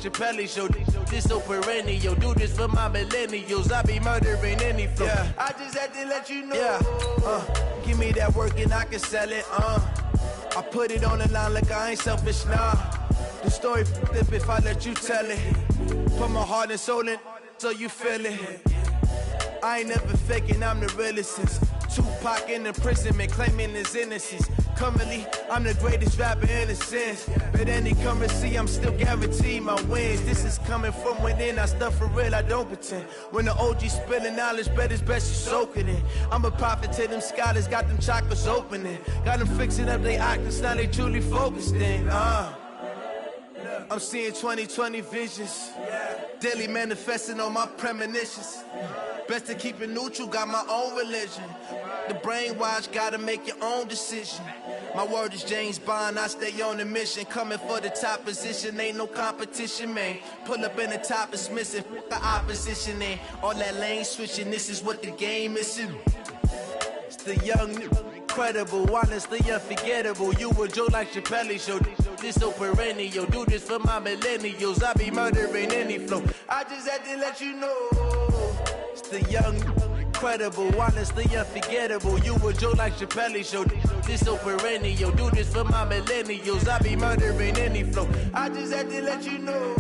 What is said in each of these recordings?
Chappelle show. This so perennial, do this for my millennials. I be murdering any flow. Yeah. I just had to let you know. Yeah. Give me that work and I can sell it. I put it on the line like I ain't selfish, nah. The story flip if I let you tell it. Put my heart and soul in so you feel it. I ain't never faking, I'm the realest since Tupac in imprisonment, claiming his innocence. Currently, I'm the greatest rapper in a sense. But any currency, I'm still guaranteed my wins. This is coming from within, I stuff for real, I don't pretend. When the OG spilling knowledge, bet it's best you soak it in. I'm a prophet to them scholars, got them chakras opening. Got them fixing up their octaves, now they truly focused in. I'm seeing 2020 visions. Daily manifesting on my premonitions. Best to keep it neutral, got my own religion. The brainwash, gotta make your own decision. My word is James Bond, I stay on a mission. Coming for the top position, ain't no competition, man. Pull up in the top, it's missing, the opposition ain't. All that lane switching, this is what the game is. It's the young, incredible, honestly unforgettable. You a Joe like Chappelle show. This so perennial, do this for my millennials. I be murdering any flow. I just had to let you know. It's the young, incredible, honestly unforgettable. You a Joe like Chappelle show. This so perennial, do this for my millennials. I be murdering any flow. I just had to let you know.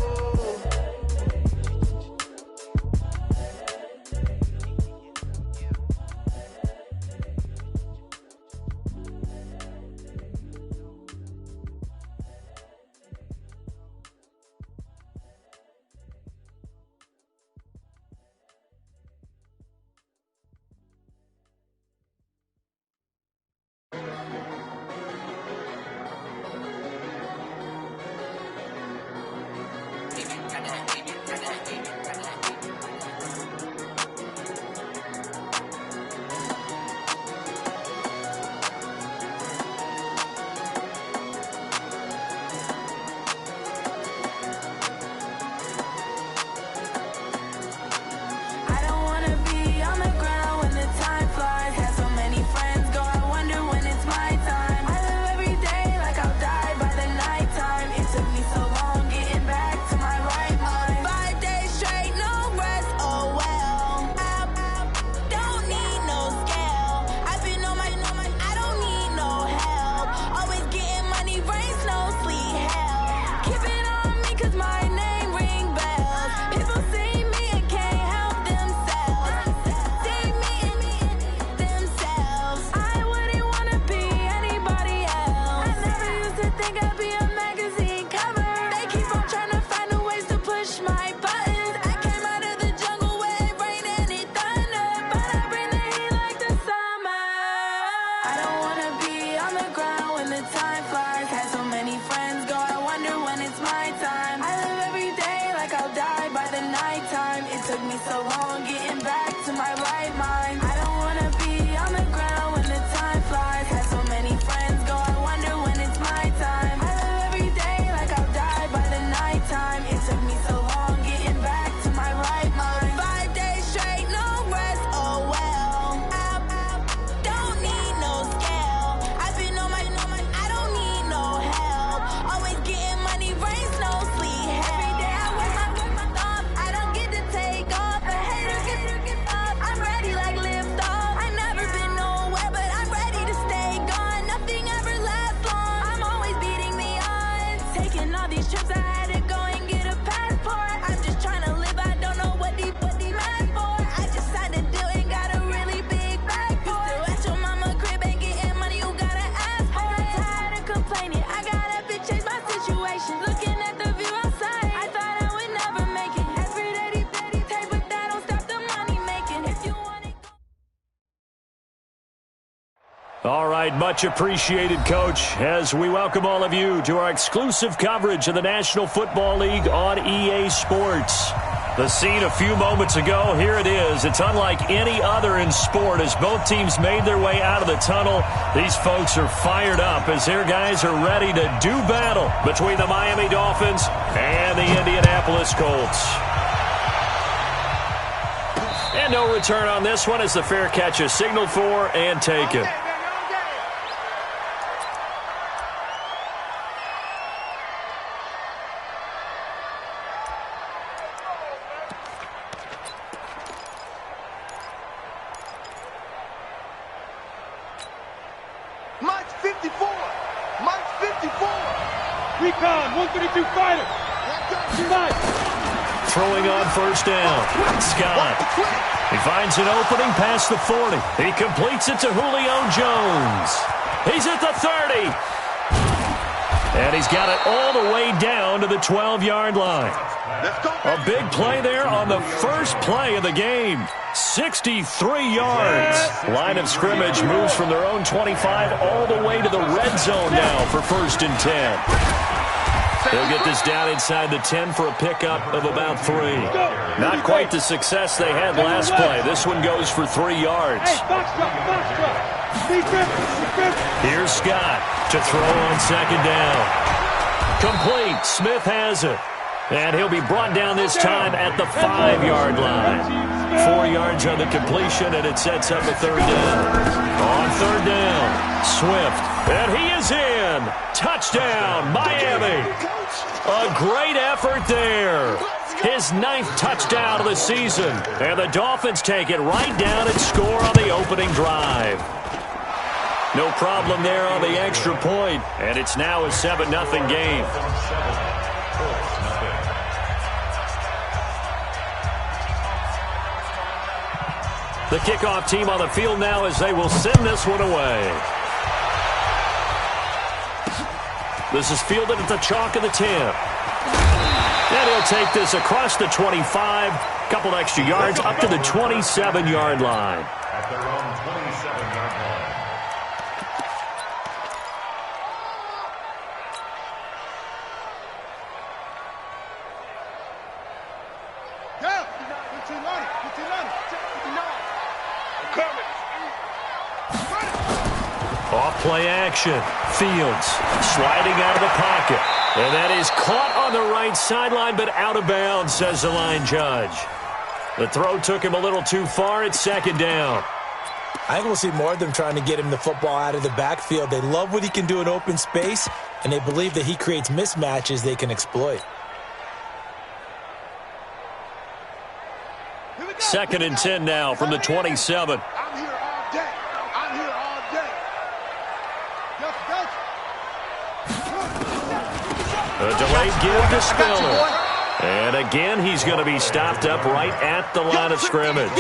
All right, much appreciated, Coach, as we welcome all of you to our exclusive coverage of the National Football League on EA Sports. The scene a few moments ago, here it is. It's unlike any other in sport as both teams made their way out of the tunnel. These folks are fired up as their guys are ready to do battle between the Miami Dolphins and the Indianapolis Colts. And no return on this one as the fair catch is signaled for and taken. 132 fighter. Throwing on first down. Scott. He finds an opening past the 40. He completes it to Julio Jones. He's at the 30. And he's got it all the way down to the 12-yard line. A big play there on the first play of the game. 63 yards. Line of scrimmage moves from their own 25 all the way to the red zone now for 1st and 10. They'll get this down inside the 10 for a pickup of about 3. Not quite the success they had last play. This one goes for 3 yards. Here's Scott to throw on 2nd down. Complete. Smith has it. And he'll be brought down this time at the 5-yard line. 4 yards on the completion, and it sets up a 3rd down. On 3rd down, Swift. And he is in. Touchdown, Miami. A great effort there. His 9th touchdown of the season. And the Dolphins take it right down and score on the opening drive. No problem there on the extra point. And it's now a 7-0 game. The kickoff team on the field now as they will send this one away. This is fielded at the chalk of the 10. And he'll take this across the 25, couple extra yards up to the 27-yard line. At their own 27-yard line. Off play action. Fields sliding out of the pocket. And that is caught on the right sideline, but out of bounds, says the line judge. The throw took him a little too far. It's 2nd down. I think we'll see more of them trying to get him the football out of the backfield. They love what he can do in open space, and they believe that he creates mismatches they can exploit. 2nd and 10 now from the 27. I'm here all day. I'm here all day. A delayed give to Spiller. And again, he's going to be stopped up right at the line of scrimmage.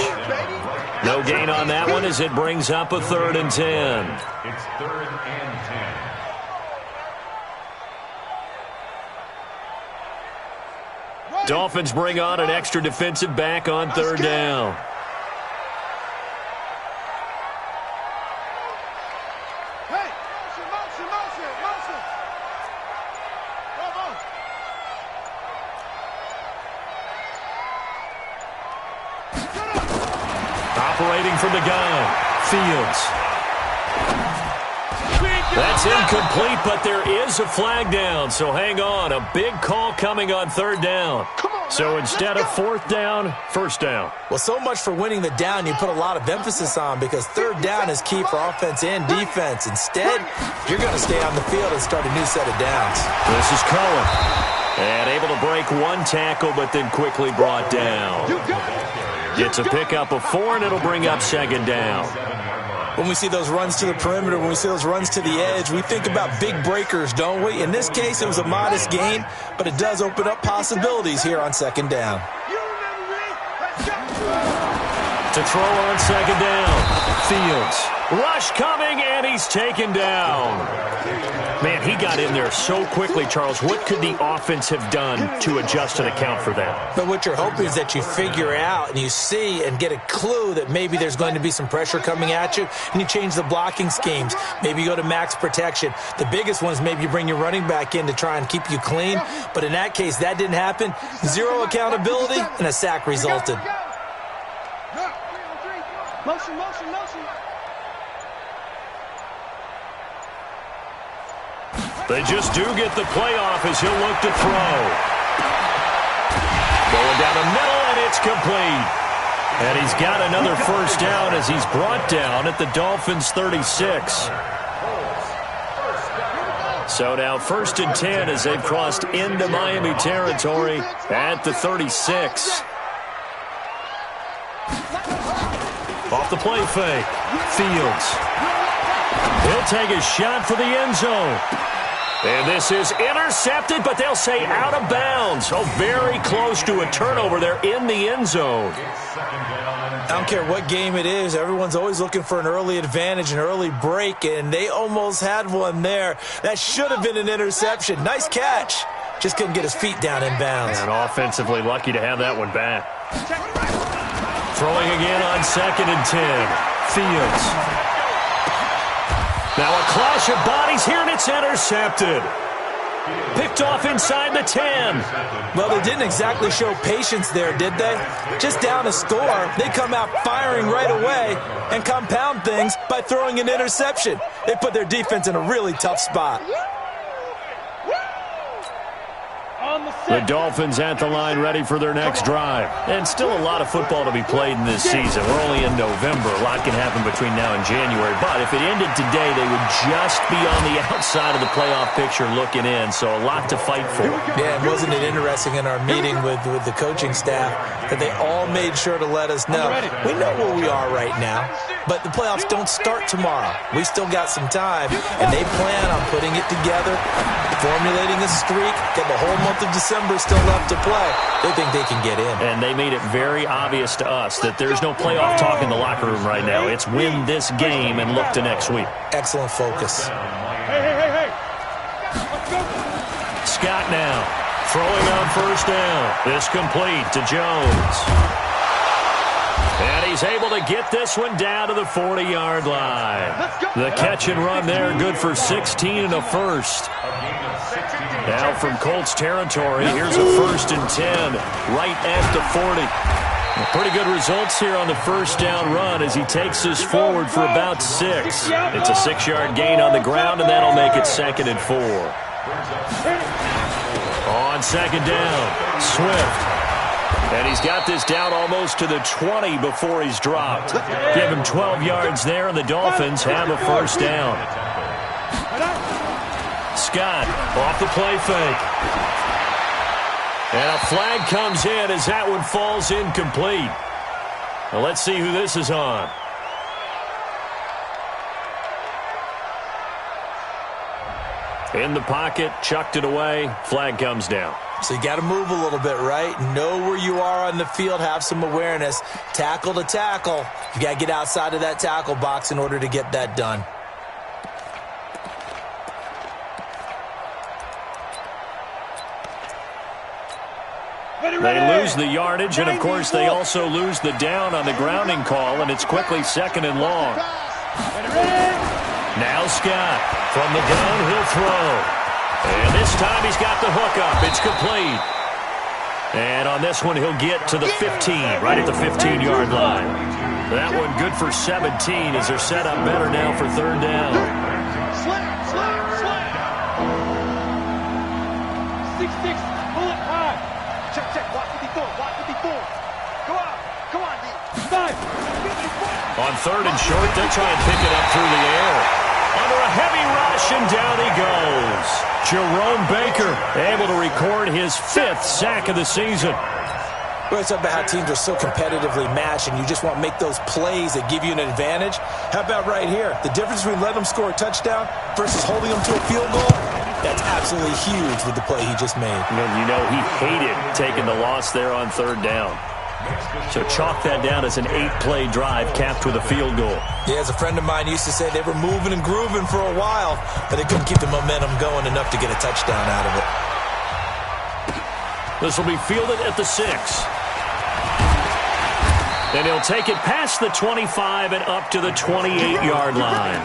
No gain on that one as it brings up a 3rd and 10. It's 3rd and 10. Dolphins bring on an extra defensive back on 3rd down. Hey, motion. Operating from the gun, Fields. That's incomplete, but there is a flag down, so hang on. A big call coming on 3rd down. So instead of 4th down, 1st down. Well, so much for winning the down you put a lot of emphasis on because 3rd down is key for offense and defense. Instead, you're going to stay on the field and start a new set of downs. This is Cohen. And able to break one tackle, but then quickly brought down. Gets a pickup of 4, and it'll bring up 2nd down. When we see those runs to the perimeter, when we see those runs to the edge, we think about big breakers, don't we? In this case, it was a modest gain, but it does open up possibilities here on 2nd down. To throw on 2nd down, Fields. Rush coming, and he's taken down. Man, he got in there so quickly, Charles. What could the offense have done to adjust and account for that? But what you're hoping is that you figure out and you see and get a clue that maybe there's going to be some pressure coming at you, and you change the blocking schemes. Maybe you go to max protection. The biggest one is maybe you bring your running back in to try and keep you clean. But in that case, that didn't happen. 0 accountability, and a sack resulted. Motion. They just do get the playoff as he'll look to throw. Going down the middle, and it's complete. And he's got another 1st down as he's brought down at the Dolphins' 36. So now 1st and 10 as they've crossed into Miami territory at the 36. Off the play fake, Fields. He'll take a shot for the end zone. And this is intercepted, but they'll say out of bounds. So very close to a turnover there in the end zone. I don't care what game it is. Everyone's always looking for an early advantage, an early break, and they almost had one there. That should have been an interception. Nice catch. Just couldn't get his feet down in bounds. And offensively lucky to have that one back. Throwing again on 2nd and 10. Fields. Now a clash of bodies here, and it's intercepted. Picked off inside the 10. Well, they didn't exactly show patience there, did they? Just down a score, they come out firing right away and compound things by throwing an interception. They put their defense in a really tough spot. The Dolphins at the line ready for their next drive. And still a lot of football to be played in this season. We're only in November. A lot can happen between now and January. But if it ended today, they would just be on the outside of the playoff picture looking in. So a lot to fight for. Yeah, and wasn't it interesting in our meeting with the coaching staff that they all made sure to let us know, we know where we are right now, but the playoffs don't start tomorrow. We still got some time, and they plan on putting it together, formulating a streak, get the whole month of December still left to play. They think they can get in. And they made it very obvious to us that there's no playoff talk in the locker room right now. It's win this game and look to next week. Excellent focus. Hey. Let's go. Scott now throwing on 1st down. This complete to Jones. And he's able to get this one down to the 40-yard line. The catch and run there, good for 16 and a first. Now from Colts territory, here's a 1st and 10 right at the 40. Pretty good results here on the 1st down run as he takes this forward for about 6. It's a 6-yard gain on the ground, and that'll make it 2nd and 4. On 2nd down, Swift. And he's got this down almost to the 20 before he's dropped. Give him 12 yards there, and the Dolphins have a 1st down. Scott off the play fake. And a flag comes in as that one falls incomplete. Well, let's see who this is on. In the pocket, chucked it away, flag comes down. So you got to move a little bit, right? Know where you are on the field, have some awareness. Tackle to tackle. You got to get outside of that tackle box in order to get that done. They lose the yardage, and, of course, they also lose the down on the grounding call, and it's quickly 2nd and long. Now Scott from the gun, he'll throw. And this time he's got the hook up. It's complete. And on this one, he'll get to the 15, right at the 15-yard line. That one good for 17 as they're set up better now for 3rd down. Slam. 6-6. Pull it high. Check. Watch 54. Come on, D. 5. On 3rd and short, they'll try and pick it up through the air. Under a heavy rush, and down he goes. Jerome Baker able to record his 5th sack of the season. We're talking about how teams are so competitively matched, and you just want to make those plays that give you an advantage. How about right here? The difference between letting them score a touchdown versus holding them to a field goal, that's absolutely huge with the play he just made. You know, he hated taking the loss there on 3rd down. So chalk that down as an 8-play drive capped with a field goal. Yeah, as a friend of mine used to say, they were moving and grooving for a while, but they couldn't keep the momentum going enough to get a touchdown out of it. This will be fielded at the 6. And he'll take it past the 25 and up to the 28-yard line.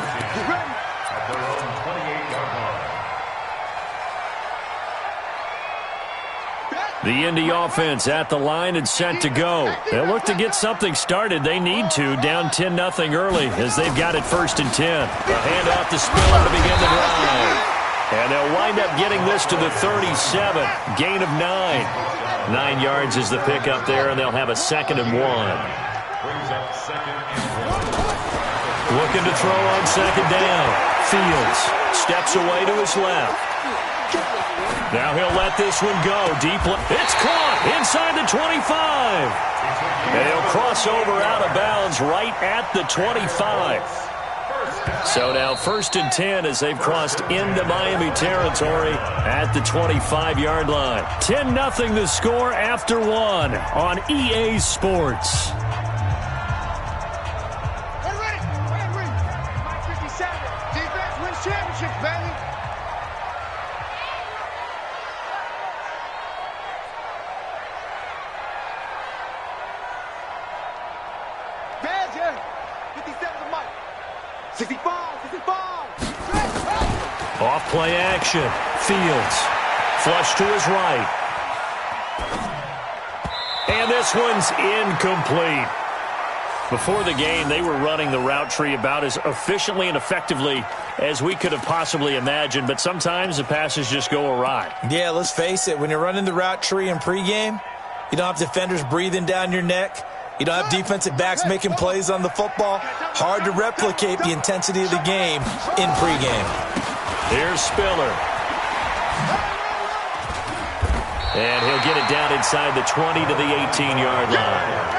The Indy offense at the line and set to go. They'll look to get something started. They need to, down 10-0 early as they've got it 1st and 10. A handoff to Spiller to begin the drive. And they'll wind up getting this to the 37. Gain of 9. 9 yards is the pickup there, and they'll have a 2nd and 1. Looking to throw on 2nd down. Fields steps away to his left. Now he'll let this one go. Deep. It's caught inside the 25. And he'll cross over out of bounds right at the 25. So now 1st and 10 as they've crossed into Miami territory at the 25-yard line. 10-0 the score after 1 on EA Sports. Defense wins championships, baby. Badge, yeah. 57 to Mike. 65, 65. Off play action. Fields. Flush to his right. And this one's incomplete. Before the game, they were running the route tree about as efficiently and effectively as we could have possibly imagined, but sometimes the passes just go awry. Yeah, let's face it. When you're running the route tree in pregame, you don't have defenders breathing down your neck. You don't have defensive backs making plays on the football. Hard to replicate the intensity of the game in pregame. Here's Spiller. And he'll get it down inside the 20 to the 18-yard line.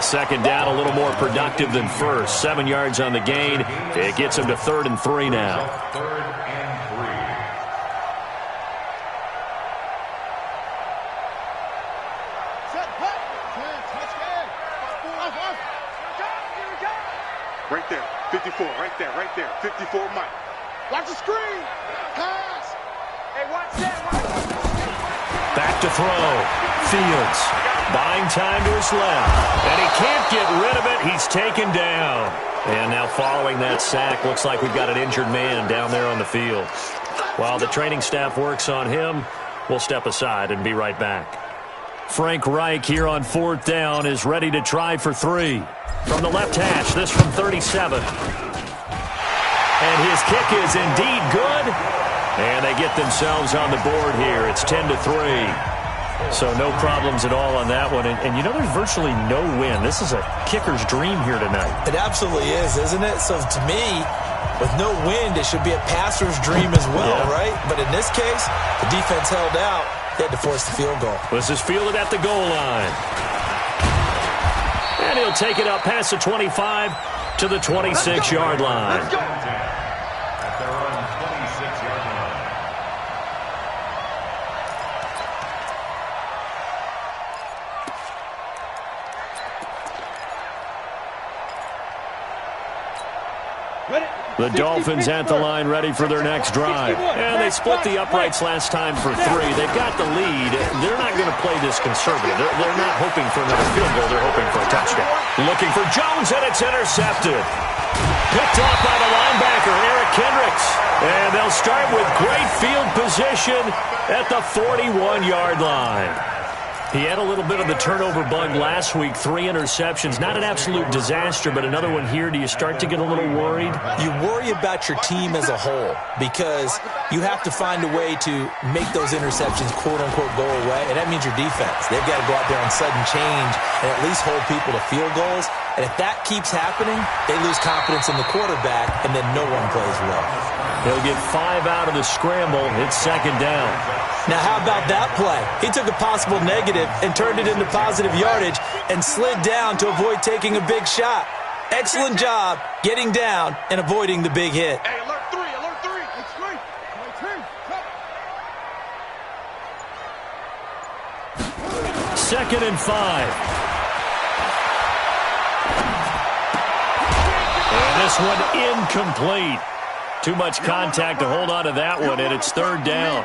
Second down, a little more productive than first. 7 yards on the gain. It gets him to 3rd and 3 now. 3rd and 3. Right there, 54, right there, 54 Mike. Watch the screen. Pass. Hey, watch that. Back to throw. Fields buying time to his left. And he can't get rid of it. He's taken down. And now following that sack, looks like we've got an injured man down there on the field. While the training staff works on him, we'll step aside and be right back. Frank Reich here on 4th down is ready to try for 3. From the left hash, this from 37. And his kick is indeed good. And they get themselves on the board here. It's 10-3. So no problems at all on that one. And you know, there's virtually no wind. This is a kicker's dream here tonight. It absolutely is, isn't it? So to me, with no wind, it should be a passer's dream as well, right? But in this case, the defense held out. They had to force the field goal. This is fielded at the goal line. And he'll take it up past the 25 to the 26-yard line. At their own 26-yard line. The Dolphins at the line ready for their next drive. And they split the uprights last time for 3. They've got the lead. They're not going to play this conservative. They're not hoping for another field goal. They're hoping for a touchdown. Looking for Jones, and it's intercepted. Picked off by the linebacker, Eric Kendricks. And they'll start with great field position at the 41-yard line. He had a little bit of the turnover bug last week, 3 interceptions. Not an absolute disaster, but another one here. Do you start to get a little worried? You worry about your team as a whole because you have to find a way to make those interceptions, quote-unquote, go away, and that means your defense. They've got to go out there on sudden change and at least hold people to field goals. And if that keeps happening, they lose confidence in the quarterback, and then no one plays well. They'll get 5 out of the scramble. It's 2nd down. Now, how about that play? He took a possible negative and turned it into positive yardage and slid down to avoid taking a big shot. Excellent job getting down and avoiding the big hit. Hey, alert 3, alert 3. It's 3. 2nd and 5. And this one incomplete. Too much contact to hold on to that one, and it's 3rd down.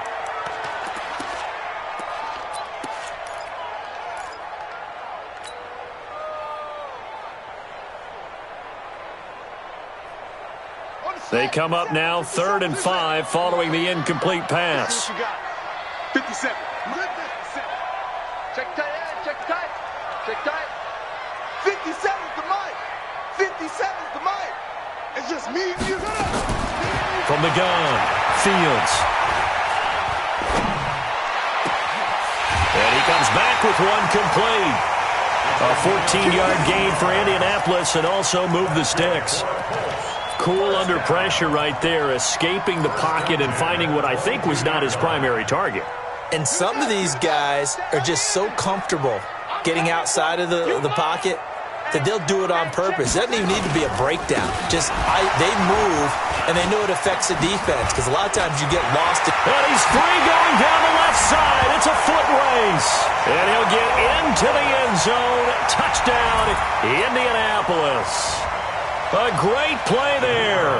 They come up now 3rd and 5 following the incomplete pass. 57. Check tight, check tight, check tight. 57's the mic. 57's the mic. It's just me and you. From the gun, Fields. And he comes back with one complete. A 14-yard gain for Indianapolis and also move the sticks. Cool under pressure right there, escaping the pocket and finding what I think was not his primary target. And some of these guys are just so comfortable getting outside of the pocket that they'll do it on purpose. It doesn't even need to be a breakdown. Just they move, and they know it affects the defense because a lot of times you get lost. And he's free going down the left side. It's a foot race. And he'll get into the end zone. Touchdown, Indianapolis. A great play there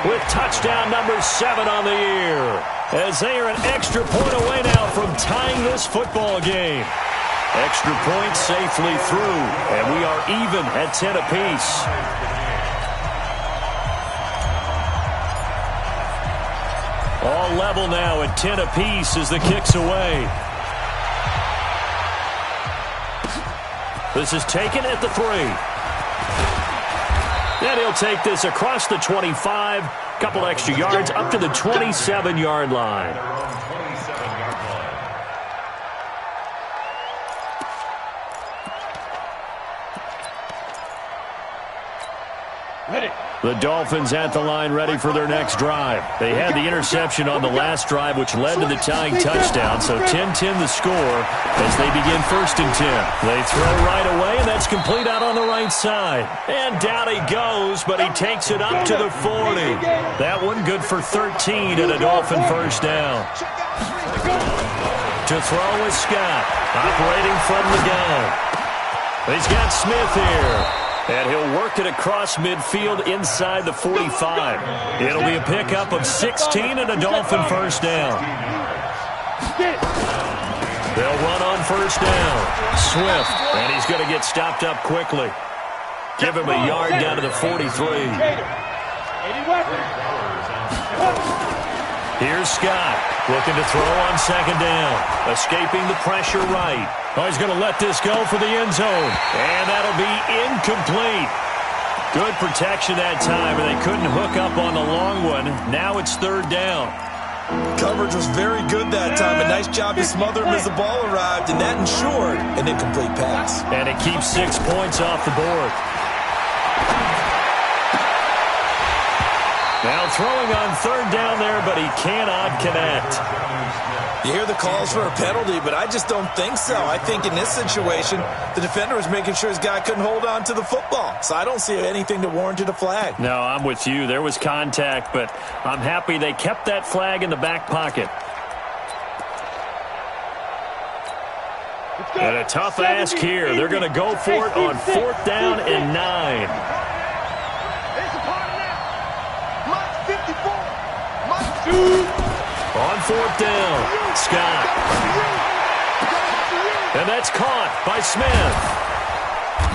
with touchdown number 7 on the year. As they are an extra point away now from tying this football game. Extra point safely through, and we are even at 10 apiece. All level now at 10 apiece as the kick's away. This is taken at the 3. And he'll take this across the 25, couple extra yards up to the 27-yard line. The Dolphins at the line ready for their next drive. They had the interception on the last drive, which led to the tying touchdown. So 10-10 the score as they begin 1st and 10. They throw right away, and that's complete out on the right side. And down he goes, but he takes it up to the 40. That one good for 13 and a Dolphin first down. To throw is Scott, operating from the gun. He's got Smith here. And he'll work it across midfield inside the 45. It'll be a pickup of 16 and a Dolphin first down. They'll run on first down. Swift, and he's going to get stopped up quickly. Give him a yard down to the 43. Here's Scott, looking to throw on 2nd down. Escaping the pressure right. Oh, he's going to let this go for the end zone. And that'll be incomplete. Good protection that time, and they couldn't hook up on the long one. Now it's 3rd down. Coverage was very good that time. A nice job to smother him as the ball arrived, and that ensured an incomplete pass. And it keeps 6 points off the board. Now throwing on 3rd down there, but he cannot connect. You hear the calls for a penalty, but I just don't think so. I think in this situation, the defender was making sure his guy couldn't hold on to the football. So I don't see anything that warranted a flag. No, I'm with you. There was contact, but I'm happy they kept that flag in the back pocket. And a tough ask here. They're going to go for it on 4th down and 9. On 4th down, Scott. And that's caught by Smith.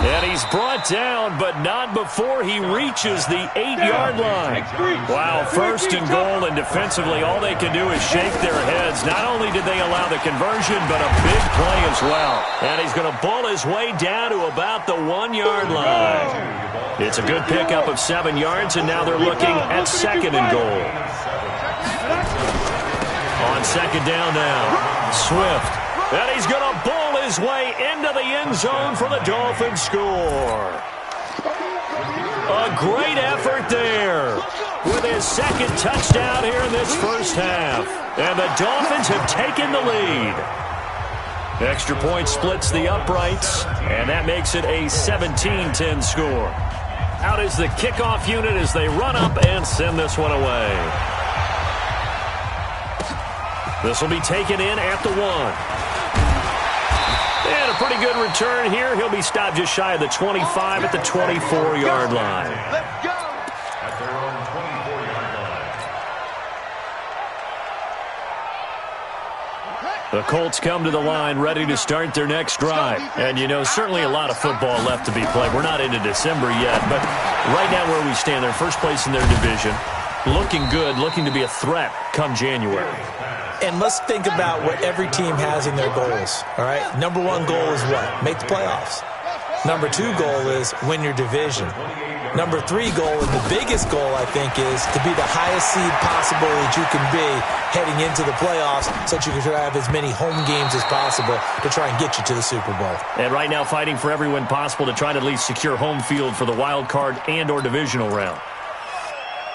And he's brought down, but not before he reaches the 8-yard line. Wow, 1st and goal, and defensively all they can do is shake their heads. Not only did they allow the conversion, but a big play as well. And he's going to bull his way down to about the 1-yard line. It's a good pickup of 7 yards, and now they're looking at 2nd and goal. On 2nd down now, Swift. And he's going to bull his way into the end zone for the Dolphins score. A great effort there with his 2nd touchdown here in this first half. And the Dolphins have taken the lead. Extra point splits the uprights, and that makes it a 17-10 score. Out is the kickoff unit as they run up and send this one away. This will be taken in at the 1. And a pretty good return here. He'll be stopped just shy of the 25 at the 24-yard line. Let's go. At their own 24-yard line. The Colts come to the line ready to start their next drive. And, you know, certainly a lot of football left to be played. We're not into December yet, but right now where we stand, they're first place in their division. Looking good, looking to be a threat come January. And let's think about what every team has in their goals, all right? Number 1 goal is what? Make the playoffs. Number 2 goal is win your division. Number 3 goal, and the biggest goal, I think, is to be the highest seed possible that you can be heading into the playoffs so that you can have as many home games as possible to try and get you to the Super Bowl. And right now fighting for every win possible to try to at least secure home field for the wild card and or divisional round.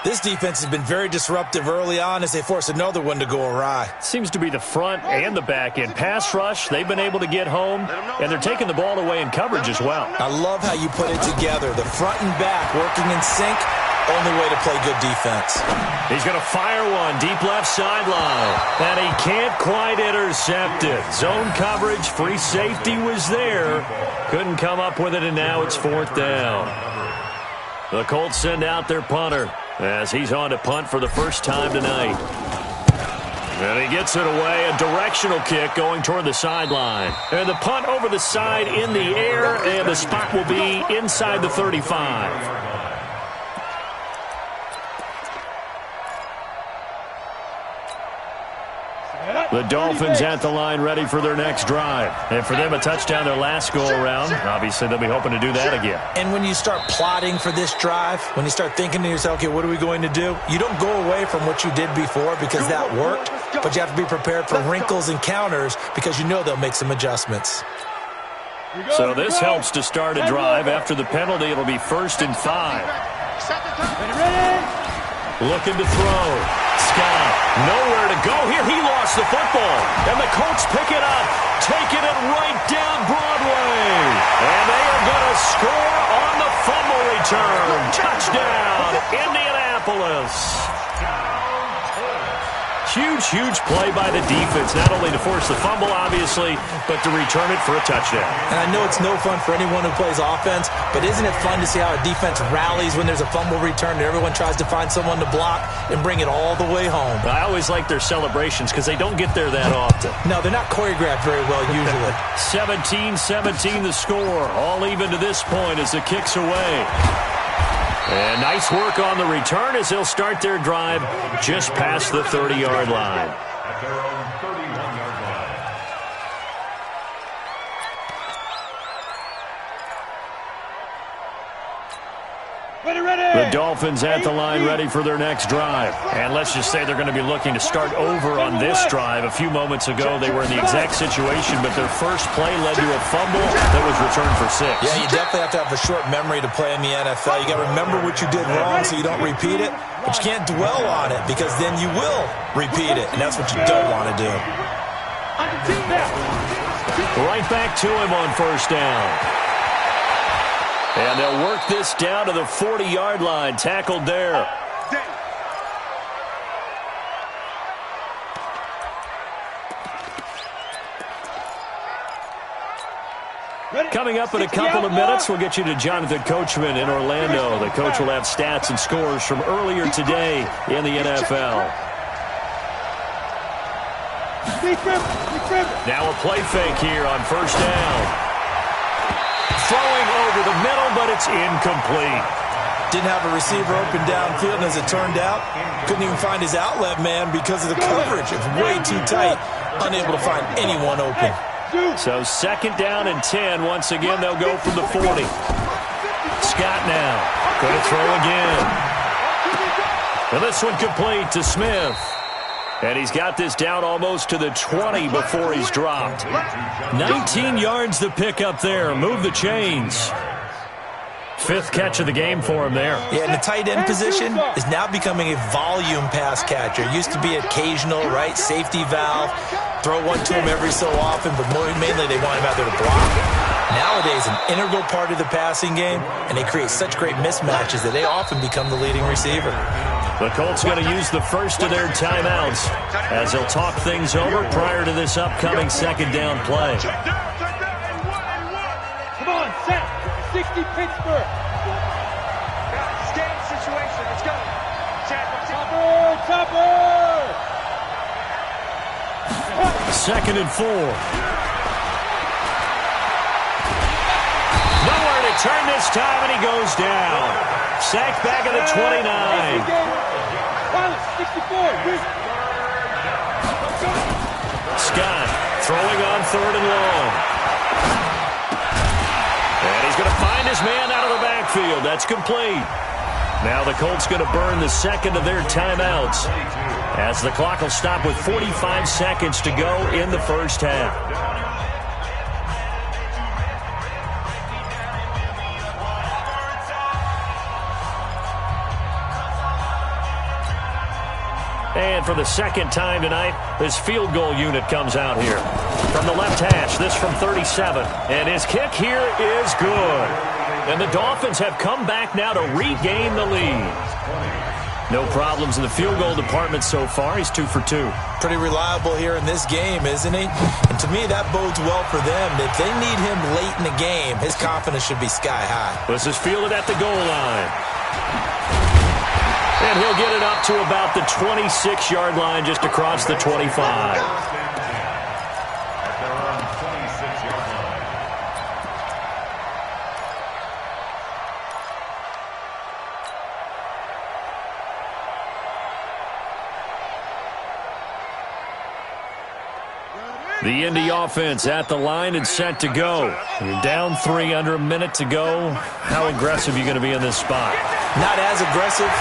This defense has been very disruptive early on as they force another one to go awry. Seems to be the front and the back end. Pass rush, they've been able to get home, and they're taking the ball away in coverage as well. I love how you put it together. The front and back working in sync, only way to play good defense. He's going to fire one deep left sideline, and he can't quite intercept it. Zone coverage, free safety was there. Couldn't come up with it, and now it's 4th down. The Colts send out their punter as he's on to punt for the first time tonight. And he gets it away, a directional kick going toward the sideline. And the punt over the side in the air, and the spot will be inside the 35. The Dolphins at the line ready for their next drive. And for them, a touchdown their last go-around. Obviously, they'll be hoping to do that again. And when you start plotting for this drive, when you start thinking to yourself, okay, what are we going to do? You don't go away from what you did before because that worked, but you have to be prepared for wrinkles and counters because you know they'll make some adjustments. So this helps to start a drive. After the penalty, it'll be 1st and 5. Looking to throw. Scott, nowhere to go here. He lost the football. And the Colts pick it up, taking it right down Broadway. And they are going to score on the fumble return. Touchdown, Indianapolis. Huge, huge play by the defense, not only to force the fumble, obviously, but to return it for a touchdown. And I know it's no fun for anyone who plays offense, but isn't it fun to see how a defense rallies when there's a fumble return and everyone tries to find someone to block and bring it all the way home? I always like their celebrations because they don't get there that often. No, they're not choreographed very well usually. 17-17 the score, all even to this point as the kick's away. And nice work on the return as they'll start their drive just past the 30-yard line. At their own 31-yard line. The Dolphins at the line ready for their next drive. And let's just say they're going to be looking to start over on this drive. A few moments ago, they were in the exact situation, but their first play led to a fumble that was returned for 6. Yeah, you definitely have to have a short memory to play in the NFL. You got to remember what you did wrong so you don't repeat it, but you can't dwell on it because then you will repeat it, and that's what you don't want to do. Right back to him on 1st down. And they'll work this down to the 40-yard line. Tackled there. Coming up in a couple of minutes, we'll get you to Jonathan Coachman in Orlando. The coach will have stats and scores from earlier today in the NFL. Now a play fake here on 1st down. Throwing over the middle, but it's incomplete. Didn't have a receiver open downfield, and as it turned out, couldn't even find his outlet man because of the coverage. It's way too tight, unable to find anyone open. So 2nd down and 10. Once again, they'll go from the 40. Scott now. Going to throw again. And this one complete to Smith. And he's got this down almost to the 20 before he's dropped. 19 yards to pick up there. Move the chains. 5th catch of the game for him there. Yeah, and the tight end position is now becoming a volume pass catcher. Used to be occasional, right? Safety valve. Throw one to him every so often, but mainly they want him out there to block. Nowadays, an integral part of the passing game, and they create such great mismatches that they often become the leading receiver. The Colts going to use the first of their timeouts as they'll talk things over prior to this upcoming 2nd down play. Come on, set. 60 Pittsburgh. Game situation. Let's go. Chopper. 2nd and 4. Nowhere to turn this time, and he goes down. Sacked back at the 29. 64. Scott throwing on 3rd and long. And he's going to find his man out of the backfield. That's complete. Now the Colts going to burn the 2nd of their timeouts as the clock will stop with 45 seconds to go in the first half. And for the second time tonight, this field goal unit comes out here. From the left hash, this from 37. And his kick here is good. And the Dolphins have come back now to regain the lead. No problems in the field goal department so far. He's 2 for 2. Pretty reliable here in this game, isn't he? And to me, that bodes well for them. If they need him late in the game, his confidence should be sky high. This is fielded at the goal line. And he'll get it up to about the 26-yard line, just across the 25. The Indy offense at the line and set to go. You're down 3, under a minute to go. How aggressive are you going to be in this spot? Not as aggressive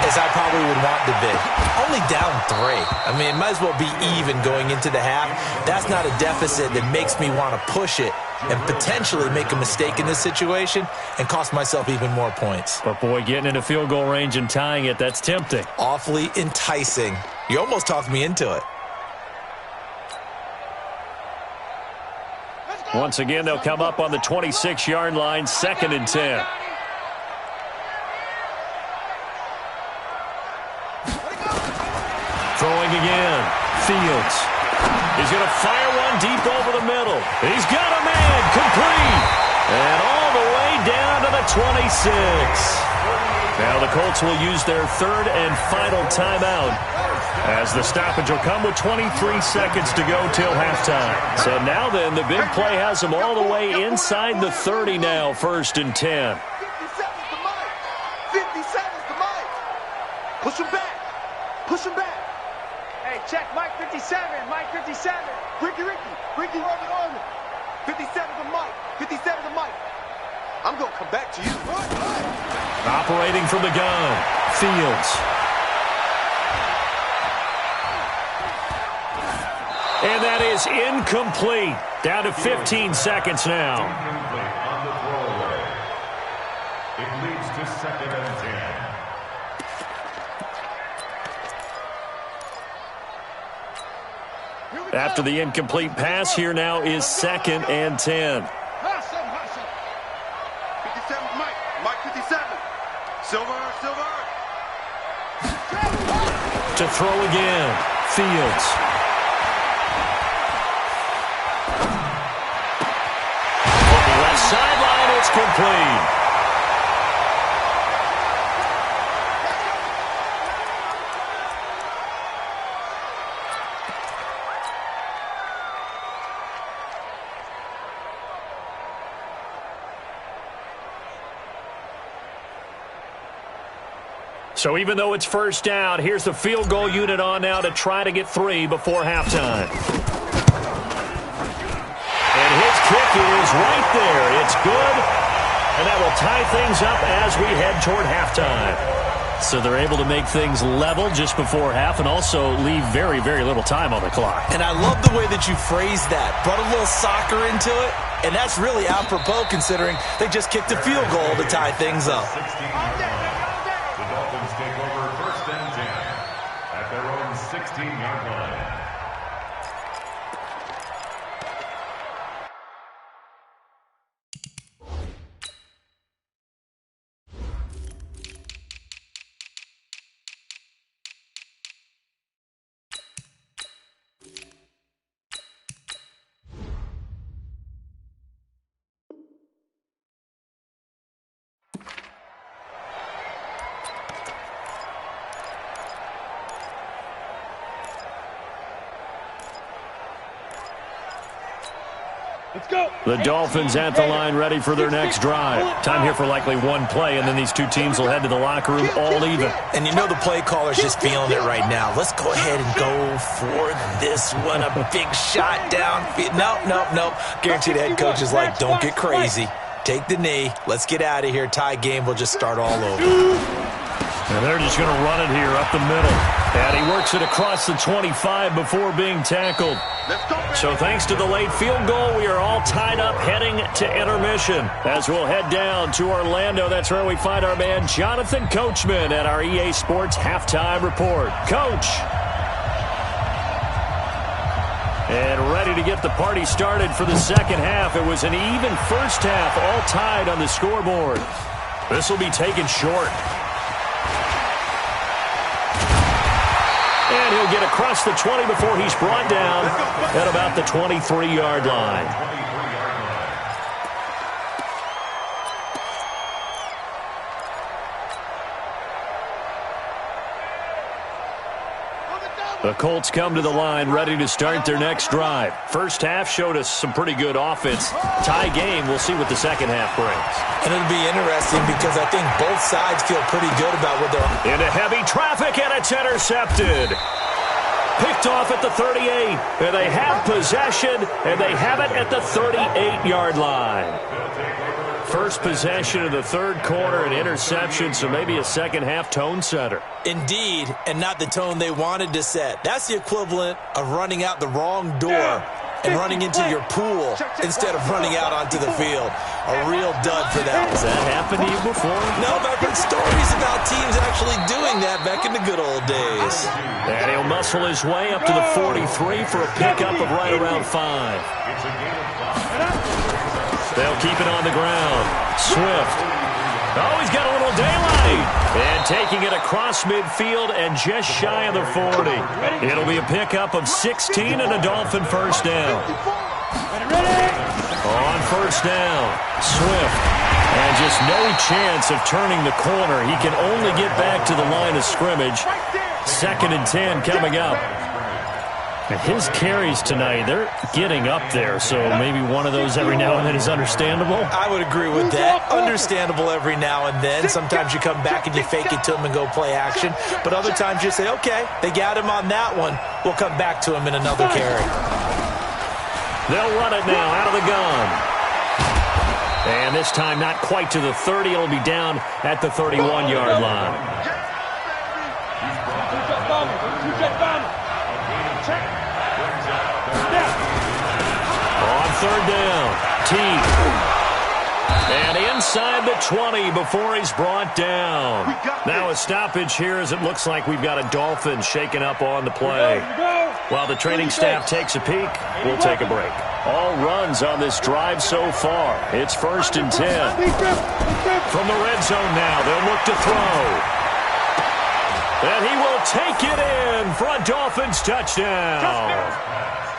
as I probably would want to be. Only down 3. I mean, it might as well be even going into the half. That's not a deficit that makes me want to push it and potentially make a mistake in this situation and cost myself even more points. But, boy, getting into field goal range and tying it, that's tempting. Awfully enticing. You almost talked me into it. Once again, they'll come up on the 26-yard line, 2nd and 10. Throwing again. Fields. He's going to fire one deep over the middle. He's got a man. Complete. And all the way down to the 26. Now the Colts will use their 3rd and final timeout, as the stoppage will come with 23 seconds to go till halftime. So now then, the big play has them all the way inside the 30 now, 1st and 10. 57's the mic. 57's the mic. Push him back. Push him back. Hey, check Mike 57. Mike 57. Ricky, on it. 57's the mic. 57's the mic. I'm going to come back to you. Operating from the gun, Fields. And that is incomplete. Down to 15 seconds now. Incomplete on the throwaway. It leads to 2nd and 10. After the incomplete pass, here now is 2nd and 10. 57's Mike. Mike 57. Silver. To throw again, Fields. Sideline, it's complete. So even though it's 1st down, here's the field goal unit on now to try to get 3 before halftime. Kick is right there. It's good, and that will tie things up as we head toward halftime. So they're able to make things level just before half and also leave very, very little time on the clock. And I love the way that you phrased that. Brought a little soccer into it, and that's really apropos considering they just kicked a field goal to tie things up. The Dolphins take over 1st and 10 at their own 16-yard line. Let's go. The Dolphins at the line ready for their next drive. Time here for likely one play, and then these two teams will head to the locker room all even. And you know the play caller's just feeling it right now. Let's go ahead and go for this one. A big shot down. Nope. Guaranteed head coach is like, don't get crazy. Take the knee. Let's get out of here. Tie game. We'll just start all over. And they're just going to run it here up the middle. And he works it across the 25 before being tackled. So thanks to the late field goal, we are all tied up heading to intermission. As we'll head down to Orlando, that's where we find our man Jonathan Coachman at our EA Sports Halftime Report. Coach. And ready to get the party started for the second half. It was an even first half, all tied on the scoreboard. This will be taken short. And he'll get across the 20 before he's brought down at about the 23-yard line. The Colts come to the line ready to start their next drive. First half showed us some pretty good offense. Tie game. We'll see what the second half brings. And it'll be interesting because I think both sides feel pretty good about what they're... Into heavy traffic, and it's intercepted. Picked off at the 38. And they have possession, and they have it at the 38-yard line. First possession of the third quarter, an interception, so maybe a second half tone setter. Indeed, and not the tone they wanted to set. That's the equivalent of running out the wrong door and running into your pool instead of running out onto the field. A real dud for that. Has that happened to you before? No, but I've heard stories about teams actually doing that back in the good old days. And he'll muscle his way up to the 43 for a pickup of right around 5. They'll keep it on the ground. Swift. Oh, he's got a little daylight. And taking it across midfield and just shy of the 40. It'll be a pickup of 16 and a Dolphin first down. On first down, Swift. And just no chance of turning the corner. He can only get back to the line of scrimmage. 2nd and 10 coming up. His carries tonight, they're getting up there, so maybe one of those every now and then is understandable. I would agree with that. Understandable every now and then. Sometimes you come back and you fake it to him and go play action. But other times you say, okay, they got him on that one. We'll come back to him in another carry. They'll run it now out of the gun. And this time not quite to the 30. It'll be down at the 31-yard line. Third down, T. And inside the 20 before he's brought down. Now a stoppage here as it looks like we've got a Dolphin shaken up on the play. While the training staff takes a peek, we'll take a break. All runs on this drive so far. It's 1st and 10. From the red zone now, they'll look to throw. And he will take it in for a Dolphins touchdown.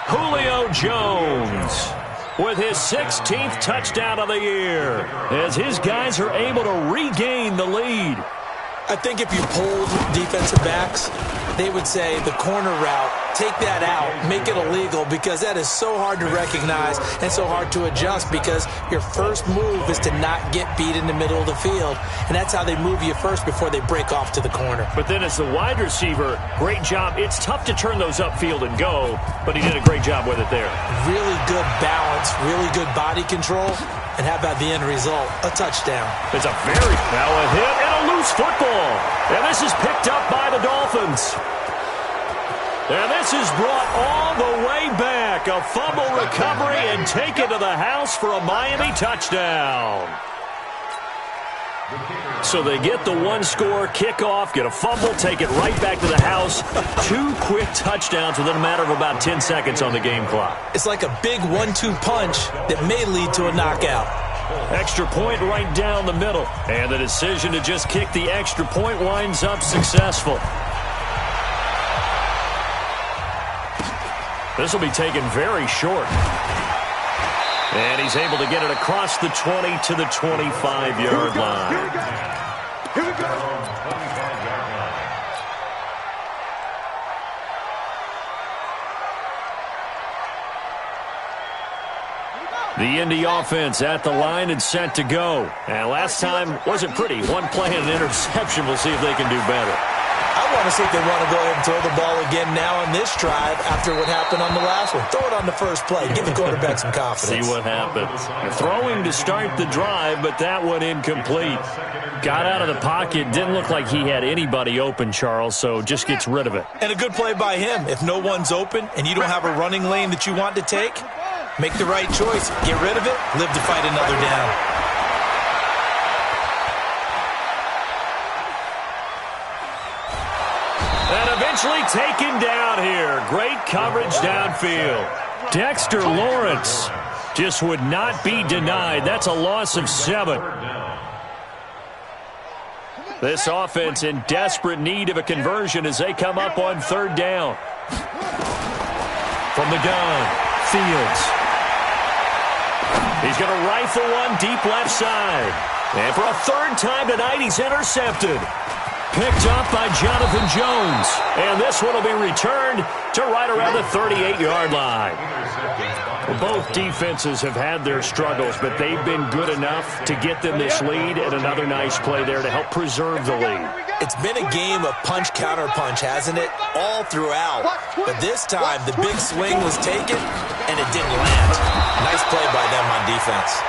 Julio Jones with his 16th touchdown of the year as his guys are able to regain the lead. I think if you polled defensive backs, they would say the corner route, take that out, make it illegal, because that is so hard to recognize and so hard to adjust because your first move is to not get beat in the middle of the field. And that's how they move you first before they break off to the corner. But then as the wide receiver, great job. It's tough to turn those upfield and go, but he did a great job with it there. Really good balance, really good body control. And how about the end result? A touchdown. It's a very valid hit and a loose football. And this is picked up by the Dolphins. And this is brought all the way back. A fumble recovery and taken to the house for a Miami touchdown. So they get the one-score kickoff, get a fumble, take it right back to the house. 2 quick touchdowns within a matter of about 10 seconds on the game clock. It's like a big 1-2 punch that may lead to a knockout. Extra point right down the middle. And the decision to just kick the extra point winds up successful. This will be taken very short. And he's able to get it across the 20 to the 25-yard line. Here we go. The Indy offense at the line and set to go. And last time wasn't pretty. One play and an interception. We'll see if they can do better. I want to see if they want to go ahead and throw the ball again now on this drive after what happened on the last one. Throw it on the first play. Give the quarterback some confidence. See what happens. Throwing to start the drive, but that one incomplete. Got out of the pocket. Didn't look like he had anybody open, Charles, so just gets rid of it. And a good play by him. If no one's open and you don't have a running lane that you want to take, make the right choice. Get rid of it. Live to fight another down. And eventually taken down here. Great coverage downfield. Dexter Lawrence just would not be denied. That's a loss of 7. This offense in desperate need of a conversion as they come up on 3rd down. From the gun, Fields. He's going to rifle one deep left side. And for a 3rd time tonight, he's intercepted. Picked up by Jonathan Jones. And this one will be returned to right around the 38-yard line. Well, both defenses have had their struggles, but they've been good enough to get them this lead, and another nice play there to help preserve the lead. It's been a game of punch-counter-punch, hasn't it? All throughout. But this time, the big swing was taken, and it didn't land. Nice play by them on defense.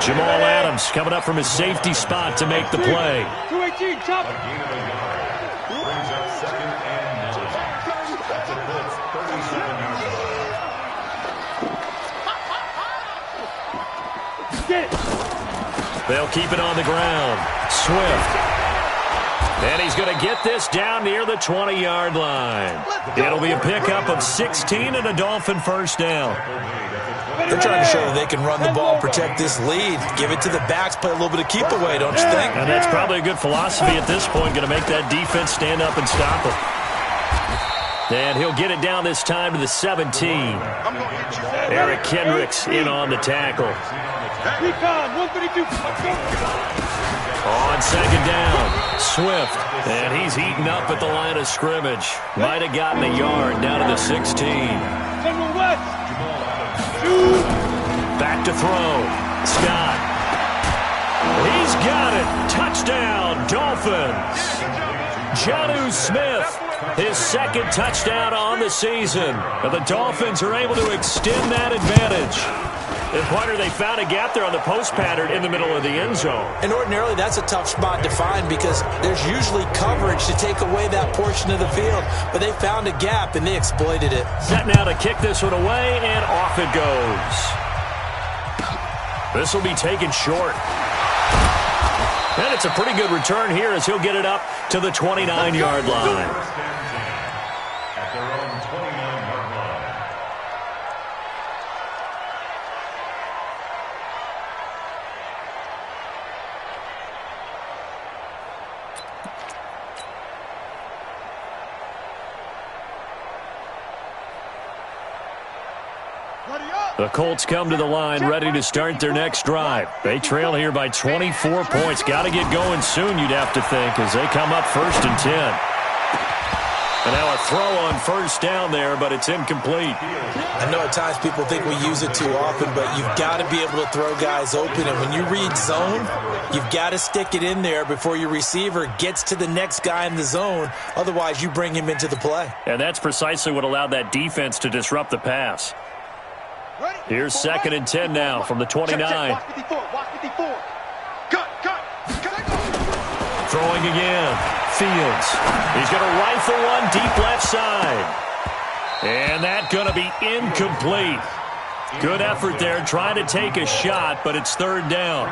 Jamal Adams coming up from his safety spot to make the play. 218, chop. Brings up 2nd and 9. That's a blitz, 37-yard line. Get it. They'll keep it on the ground. Swift. And he's going to get this down near the 20-yard line. It'll be a pickup of 16 and a Dolphin 1st down. They're trying to show that they can run the ball and protect this lead. Give it to the backs, play a little bit of keep away, don't you think? And that's probably a good philosophy at this point, going to make that defense stand up and stop him. And he'll get it down this time to the 17. Eric Kendricks in on the tackle. Recon, 132. On 2nd down, Swift. And he's eaten up at the line of scrimmage. Might have gotten a yard down to the 16. Central West. Back to throw. Scott. He's got it. Touchdown, Dolphins. Jonnu Smith, his 2nd touchdown on the season. And the Dolphins are able to extend that advantage. And Pointer, they found a gap there on the post pattern in the middle of the end zone. And ordinarily, that's a tough spot to find because there's usually coverage to take away that portion of the field. But they found a gap, and they exploited it. Set now to kick this one away, and off it goes. This will be taken short. And it's a pretty good return here as he'll get it up to the 29-yard line. At their own 29-yard line. The Colts come to the line ready to start their next drive. They trail here by 24 points. Got to get going soon, you'd have to think, as they come up 1st and 10. And now a throw on 1st down there, but it's incomplete. I know at times people think we use it too often, but you've got to be able to throw guys open. And when you read zone, you've got to stick it in there before your receiver gets to the next guy in the zone. Otherwise, you bring him into the play. And that's precisely what allowed that defense to disrupt the pass. Here's 2nd and 10 now from the 29. Watch 54. Cut. Throwing again. Fields. He's going to rifle one deep left side. And that's going to be incomplete. Good effort there, trying to take a shot, but it's 3rd down.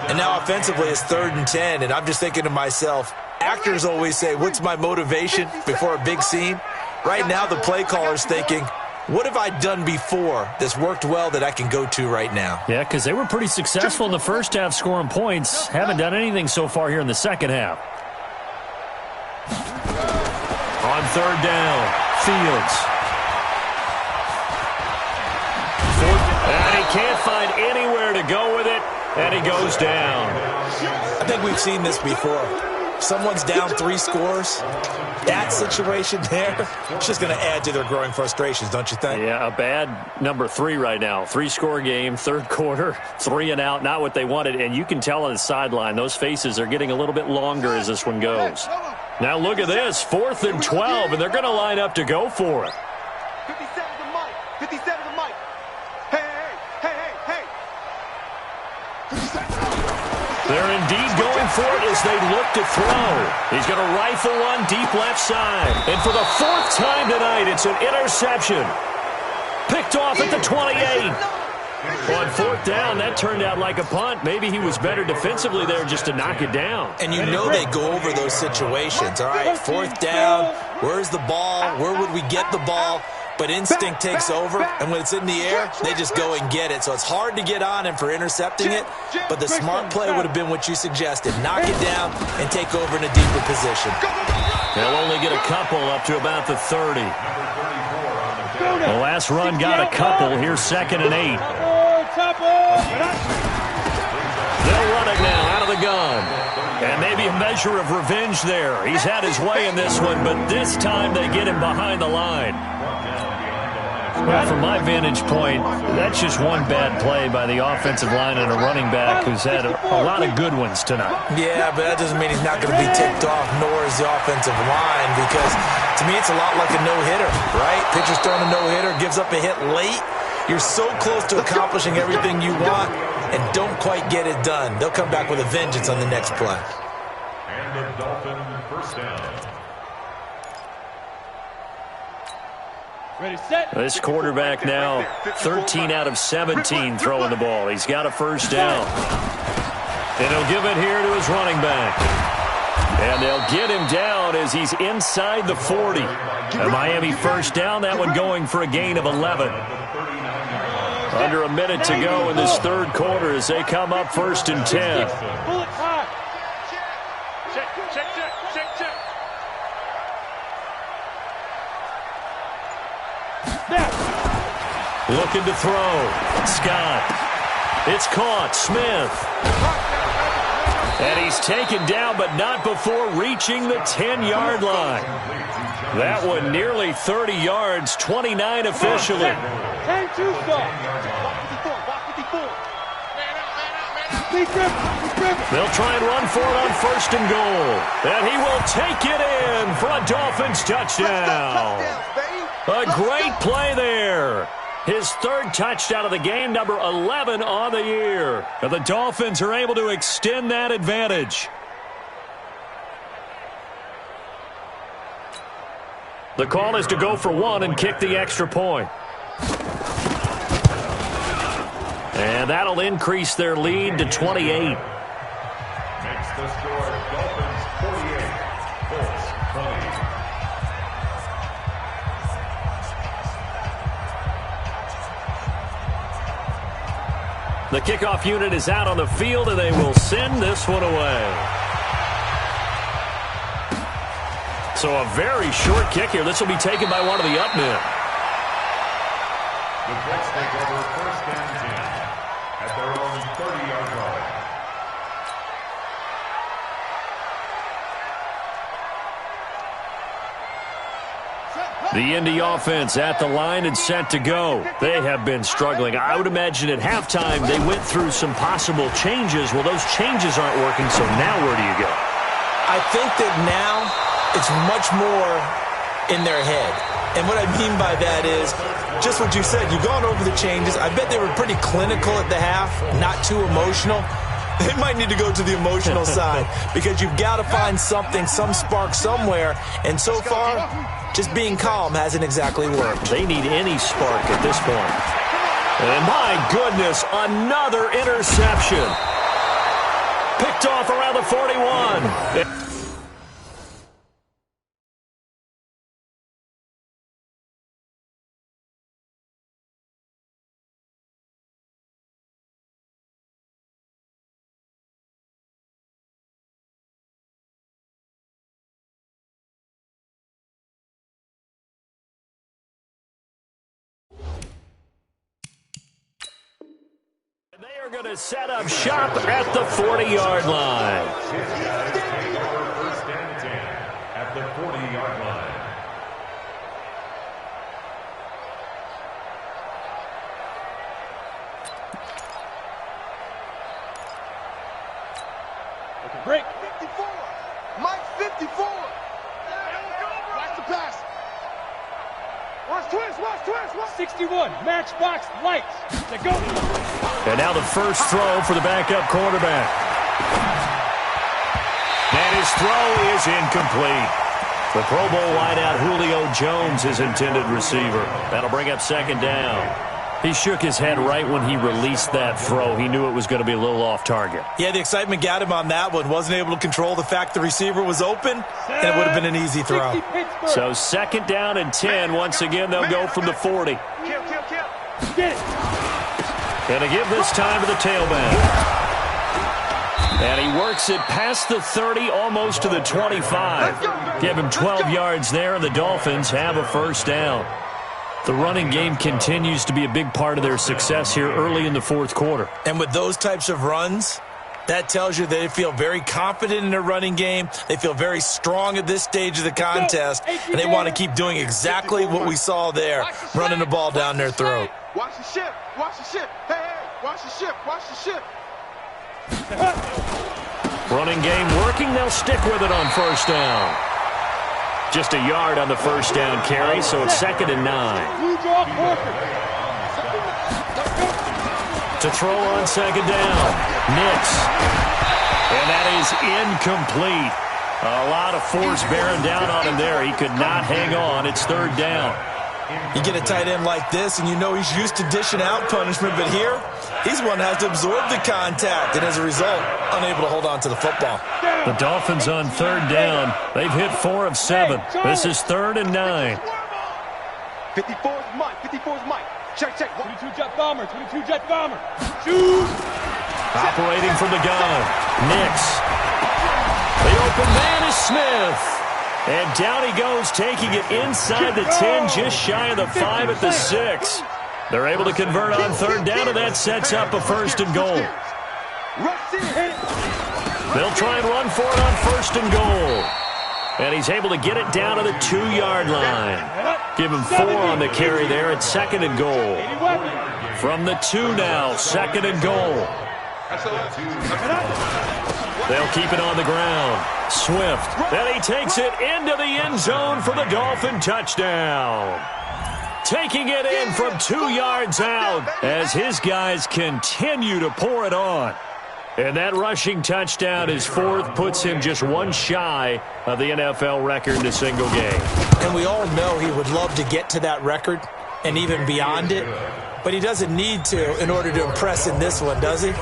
And now offensively it's 3rd and 10, and I'm just thinking to myself, actors always say, what's my motivation before a big scene? Right now the play caller's thinking, what have I done before that's worked well that I can go to right now? Yeah, because they were pretty successful in the first half scoring points. Haven't done anything so far here in the second half. On 3rd down, Fields. And he can't find anywhere to go with it, and he goes down. I think we've seen this before. Someone's down 3 scores. That situation there, it's just going to add to their growing frustrations, don't you think? Yeah, a bad number 3 right now. 3-score game, 3rd quarter, 3 and out, not what they wanted. And you can tell on the sideline, those faces are getting a little bit longer as this one goes. Now look at this, 4th and 12, and they're going to line up to go for it. 57 to Mike. 57 to Mike. Hey. They're indeed going for it as they look to throw. He's going to rifle one deep left side. And for the 4th time tonight, it's an interception. Picked off at the 28. On 4th down, that turned out like a punt. Maybe he was better defensively there just to knock it down. And you know they go over those situations. All right, 4th down, where's the ball? Where would we get the ball? but instinct takes over, and when it's in the air, they just go and get it. So it's hard to get on him for intercepting it, but the smart play would have been what you suggested. Knock it down and take over in a deeper position. They'll only get a couple up to about the 30. The last run got a couple. Here's 2nd and 8. They'll run it now out of the gun. And maybe a measure of revenge there. He's had his way in this one, but this time they get him behind the line. Well, from my vantage point, that's just one bad play by the offensive line and a running back who's had a lot of good ones tonight. Yeah, but that doesn't mean he's not going to be ticked off, nor is the offensive line, because to me it's a lot like a no-hitter, right? Pitcher's throwing a no-hitter, gives up a hit late. You're so close to accomplishing everything you want and don't quite get it done. They'll come back with a vengeance on the next play. And the Dolphin first down. Ready, set. This quarterback now 13 out of 17 throwing the ball. He's got a first down. And he'll give it here to his running back. And they'll get him down as he's inside the 40. A Miami first down, that one going for a gain of 11. Under a minute to go in this third quarter as they come up 1st and 10. Bullet high. Check. Looking to throw. Scott. It's caught. Smith. And he's taken down, but not before reaching the 10-yard line. That one nearly 30 yards, 29 officially. 10-2 stop. They'll try and run for it on 1st and goal. And he will take it in for a Dolphins touchdown. A great play there. His 3rd touchdown of the game, number 11 on the year. And the Dolphins are able to extend that advantage. The call is to go for 1 and kick the extra point. And that'll increase their lead to 28. Makes the score Dolphins 48, Colts 20. The kickoff unit is out on the field, and they will send this one away. So a very short kick here. This will be taken by one of the up men. The Colts take over 1st and 10 at their own 30-yard line. The Indy offense at the line and set to go. They have been struggling. I would imagine at halftime they went through some possible changes. Well, those changes aren't working, so now where do you go? I think that now it's much more in their head. And what I mean by that is just what you said. You've gone over the changes. I bet they were pretty clinical at the half, not too emotional. They might need to go to the emotional side because you've got to find something, some spark somewhere. And so far, just being calm hasn't exactly worked. They need any spark at this point. And my goodness, another interception. Picked off around the 41. They are going to set up shop at the 40-yard line. Take over 1st and 10 at the 40-yard line. Break. 54. Mike 54. Watch the pass. Watch twist. 61. Matchbox lights. To go. And now the first throw for the backup quarterback. And his throw is incomplete. The Pro Bowl wideout Julio Jones, his intended receiver. That'll bring up 2nd down. He shook his head right when he released that throw. He knew it was going to be a little off target. Yeah, the excitement got him on that one. Wasn't able to control the fact the receiver was open, and it would have been an easy throw. So 2nd down and 10. Once again, they'll go from the 40. Going to give this time to the tailback. And he works it past the 30, almost to the 25. Give him 12 yards there, and the Dolphins have a 1st down. The running game continues to be a big part of their success here early in the 4th quarter. And with those types of runs, that tells you they feel very confident in their running game. They feel very strong at this stage of the contest, and they want to keep doing exactly what we saw there, running the ball down their throat. Watch the ship. Watch the ship. Hey, watch the ship. Watch the ship. Running game working. They'll stick with it on 1st down. Just a yard on the 1st down carry, so it's 2nd and 9. To throw on 2nd down. Nix. And that is incomplete. A lot of force bearing down on him there. He could not hang on. It's 3rd down. You get a tight end like this, and you know he's used to dishing out punishment, but here, he's one that has to absorb the contact, and as a result, unable to hold on to the football. The Dolphins on 3rd down. They've hit 4 of 7. This is 3rd and 9. 54 is Mike. 54 is Mike. Check. 22 jet bomber. 22 jet bomber. Shoot. Operating from the gun. Nix. The open man is Smith. And down he goes, taking it inside the 10, just shy of the 5 at the 6. They're able to convert on 3rd down, and that sets up a 1st and goal. They'll try and run for it on 1st and goal. And he's able to get it down to the 2-yard line. Give him 4 on the carry there at 2nd and goal. From the 2 now, 2nd and goal. They'll keep it on the ground. Swift. Then he takes it into the end zone for the Dolphin touchdown. Taking it in from 2 yards out as his guys continue to pour it on. And that rushing touchdown, his 4th, puts him just 1 shy of the NFL record in a single game. And we all know he would love to get to that record and even beyond it, but he doesn't need to in order to impress in this one, does he?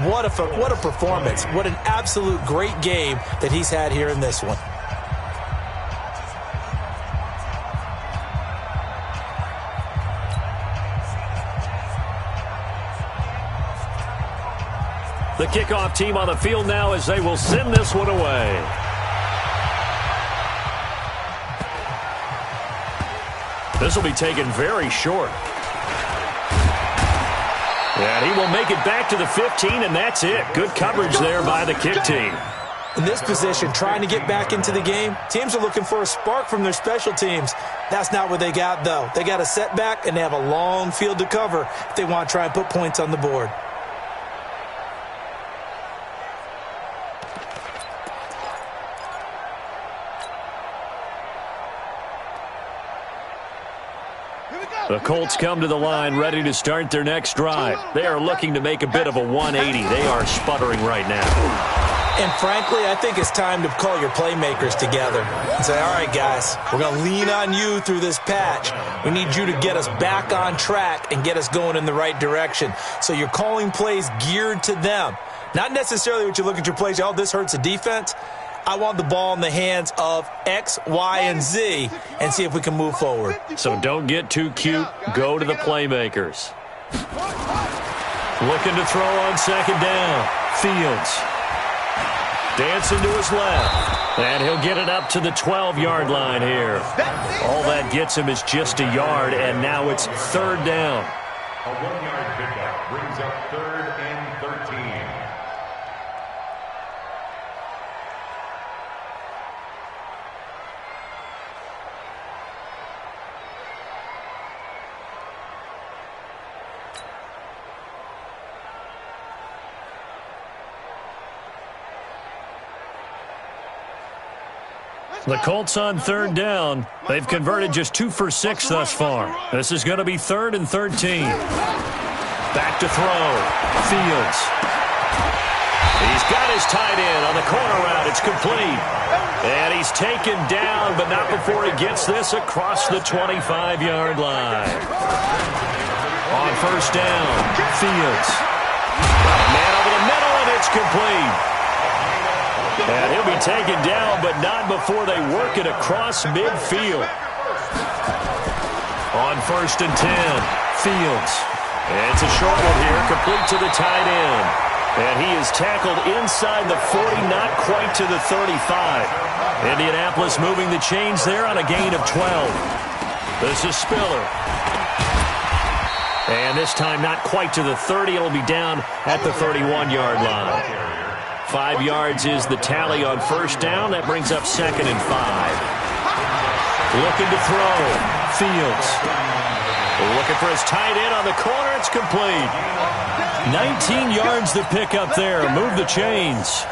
What a performance. What an absolute great game that he's had here in this one. The kickoff team on the field now as they will send this one away. This will be taken very short. And he will make it back to the 15, and that's it. Good coverage there by the kick team. In this position, trying to get back into the game, teams are looking for a spark from their special teams. That's not what they got, though. They got a setback, and they have a long field to cover if they want to try and put points on the board. The Colts come to the line ready to start their next drive. They are looking to make a bit of a 180. They are sputtering right now. And frankly, I think it's time to call your playmakers together and say, all right, guys, we're going to lean on you through this patch. We need you to get us back on track and get us going in the right direction. So you're calling plays geared to them. Not necessarily what you look at your plays, oh, this hurts the defense. I want the ball in the hands of X, Y, and Z and see if we can move forward. So don't get too cute. Go to the playmakers. Looking to throw on 2nd down. Fields. Dancing to his left. And he'll get it up to the 12-yard line here. All that gets him is just a yard, and now it's 3rd down. A 1-yard pickup brings up 3rd and 13. The Colts on 3rd down. They've converted just 2 for 6 thus far. This is going to be 3rd and 13. Back to throw. Fields. He's got his tight end on the corner route. It's complete. And he's taken down, but not before he gets this across the 25-yard line. On first down, Fields. Got a man over the middle, and it's complete. And he'll be taken down, but not before they work it across midfield. On first and 10, Fields. And it's a short one here, complete to the tight end. And he is tackled inside the 40, not quite to the 35. Indianapolis moving the chains there on a gain of 12. This is Spiller. And this time not quite to the 30. It'll be down at the 31-yard line. 5 yards is the tally on first down. That brings up 2nd and 5. Looking to throw. Fields. Looking for his tight end on the corner. It's complete. 19 yards to pick up there. Move the chains.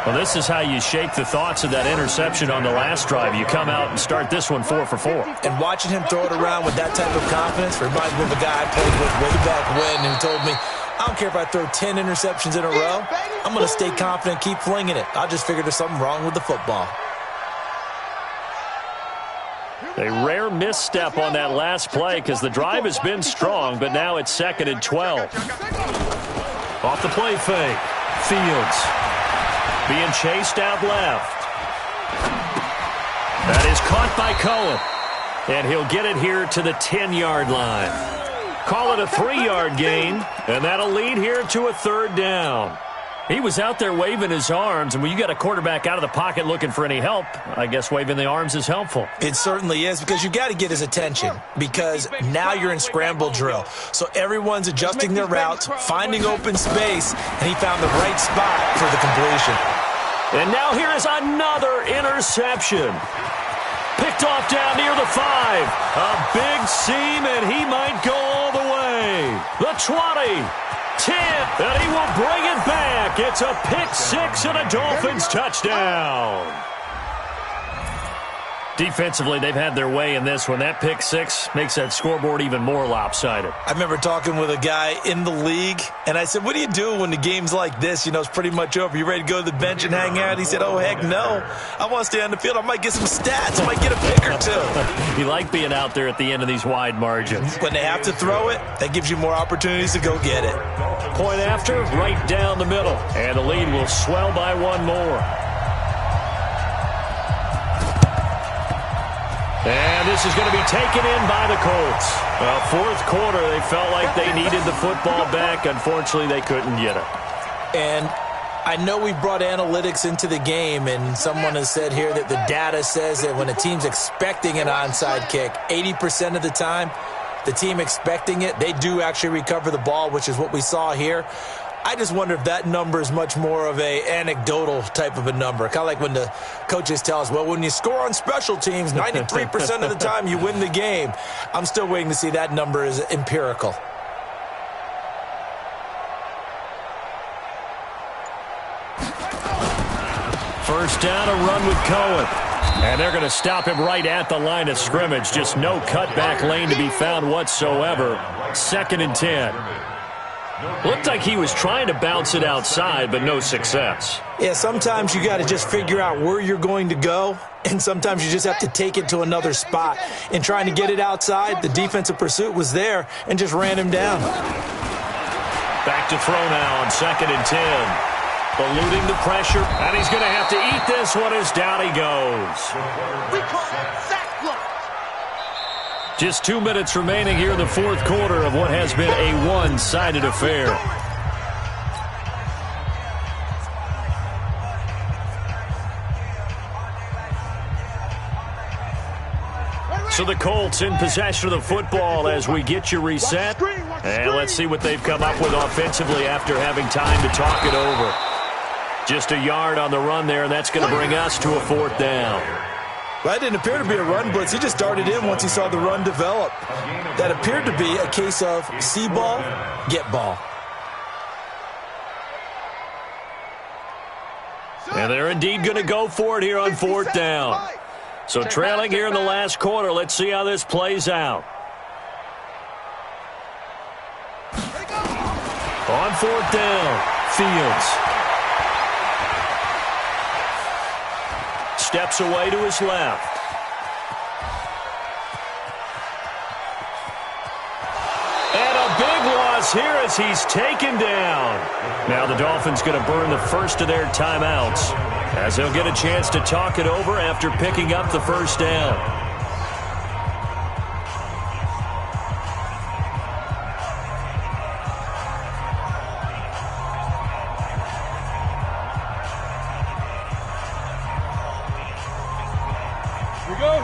Well, this is how you shape the thoughts of that interception on the last drive. You come out and start this one 4 for 4. And watching him throw it around with that type of confidence reminds me of a guy I played with way back when who told me, I don't care if I throw 10 interceptions in a row. I'm going to stay confident, keep flinging it. I just figured there's something wrong with the football. A rare misstep on that last play because the drive has been strong, but now it's 2nd and 12. Off the play fake. Fields being chased out left. That is caught by Cohen. And he'll get it here to the 10-yard line. Call it a 3-yard gain, and that'll lead here to a 3rd down. He was out there waving his arms, and when you got a quarterback out of the pocket looking for any help, I guess waving the arms is helpful. It certainly is, because you got to get his attention, because now you're in scramble drill. So everyone's adjusting their routes, finding open space, and he found the right spot for the completion. And now here is another interception. Picked off down near the 5. A big seam, and he might go all the way. The 20. 10, and he will bring it back. It's a pick 6 and a Dolphins touchdown. Defensively, they've had their way in this one. That pick 6 makes that scoreboard even more lopsided. I remember talking with a guy in the league, and I said, what do you do when the game's like this? You know, it's pretty much over. You ready to go to the bench and hang out? He said, oh, heck no. I want to stay on the field. I might get some stats. I might get a pick or 2. You like being out there at the end of these wide margins. When they have to throw it, that gives you more opportunities to go get it. Point after, right down the middle. And the lead will swell by 1 more. And this is going to be taken in by the Colts. Well, 4th quarter, they felt like they needed the football back. Unfortunately, they couldn't get it. And I know we brought analytics into the game, and someone has said here that the data says that when a team's expecting an onside kick, 80% of the time, the team expecting it, they do actually recover the ball, which is what we saw here. I just wonder if that number is much more of a anecdotal type of a number. Kind of like when the coaches tell us, well, when you score on special teams, 93% of the time you win the game. I'm still waiting to see that number is empirical. First down, a run with Cohen. And they're going to stop him right at the line of scrimmage. Just no cutback lane to be found whatsoever. 2nd and 10. Looked like he was trying to bounce it outside, but no success. Yeah, sometimes you got to just figure out where you're going to go, and sometimes you just have to take it to another spot. In trying to get it outside, the defensive pursuit was there and just ran him down. Back to throw now on 2nd and 10. Eluding the pressure, and he's going to have to eat this one as down he goes. We call that sack block. Just 2 minutes remaining here in the 4th quarter of what has been a one-sided affair. So the Colts in possession of the football as we get you reset. And let's see what they've come up with offensively after having time to talk it over. Just a yard on the run there, and that's going to bring us to a 4th down. Well, that didn't appear to be a run blitz. He just darted in once he saw the run develop. That appeared to be a case of see ball, get ball. And they're indeed going to go for it here on 4th down. So trailing here in the last quarter, let's see how this plays out. On 4th down, Fields. Steps away to his left. And a is here as he's taken down. Now the Dolphins going to burn the first of their timeouts as they'll get a chance to talk it over after picking up the first down.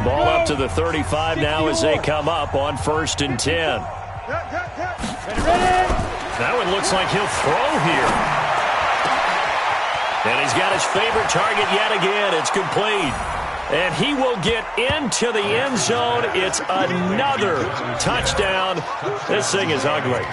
Ball up to the 35 now as they come up on 1st and 10. That one looks like he'll throw here. And he's got his favorite target yet again. It's complete. And he will get into the end zone. It's another touchdown. This thing is ugly.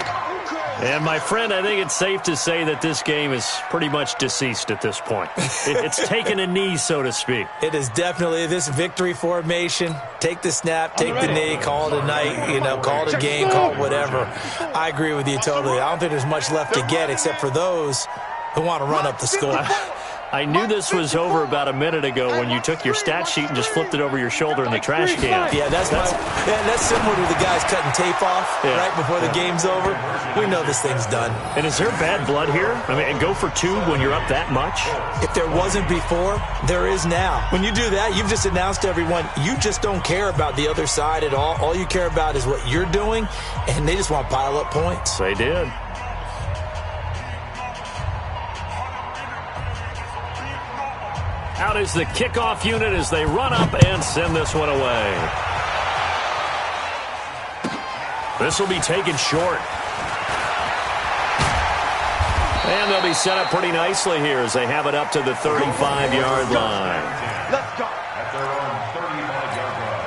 And, my friend, I think it's safe to say that this game is pretty much deceased at this point. It's taken a knee, so to speak. It is definitely this victory formation. Take the snap, take the knee, call it a night, call it a game, call it whatever. I agree with you totally. I don't think there's much left to get except for those who want to run up the score. I knew this was over about a minute ago when you took your stat sheet and just flipped it over your shoulder in the trash can. Yeah, that's similar to the guys cutting tape off right before the game's over. We know this thing's done. And is there bad blood here? I mean, go for 2 when you're up that much? If there wasn't before, there is now. When you do that, you've just announced to everyone, you just don't care about the other side at all. All you care about is what you're doing, and they just want to pile up points. They did. Out is the kickoff unit as they run up and send this one away. This will be taken short. And they'll be set up pretty nicely here as they have it up to the 35-yard line. Let's go. At their own 35-yard line.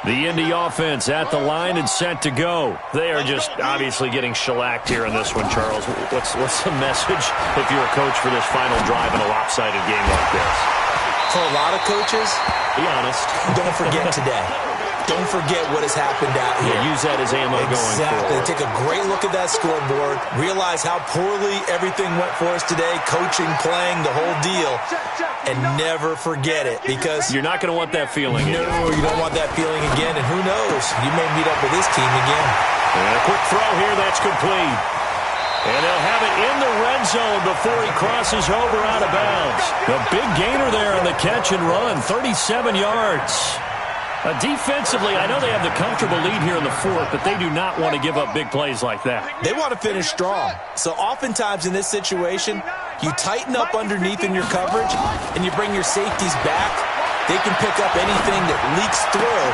The Indy offense at the line and set to go. They are just obviously getting shellacked here in this one, Charles. What's the message if you're a coach for this final drive in a lopsided game like this? For a lot of coaches, be honest. Don't forget today. Don't forget what has happened out here. Yeah, use that as ammo going forward. Take a great look at that scoreboard. Realize how poorly everything went for us today. Coaching, playing, the whole deal. And never forget it because you're not going to want that feeling. No, you don't want that feeling again. And who knows? You may meet up with this team again. And a quick throw here. That's complete. And they'll have it in the red zone before he crosses over out of bounds. The big gainer there on the catch and run. 37 yards. Defensively, I know they have the comfortable lead here in the 4th, but they do not want to give up big plays like that. They want to finish strong. So oftentimes in this situation, you tighten up underneath in your coverage, and you bring your safeties back. They can pick up anything that leaks through.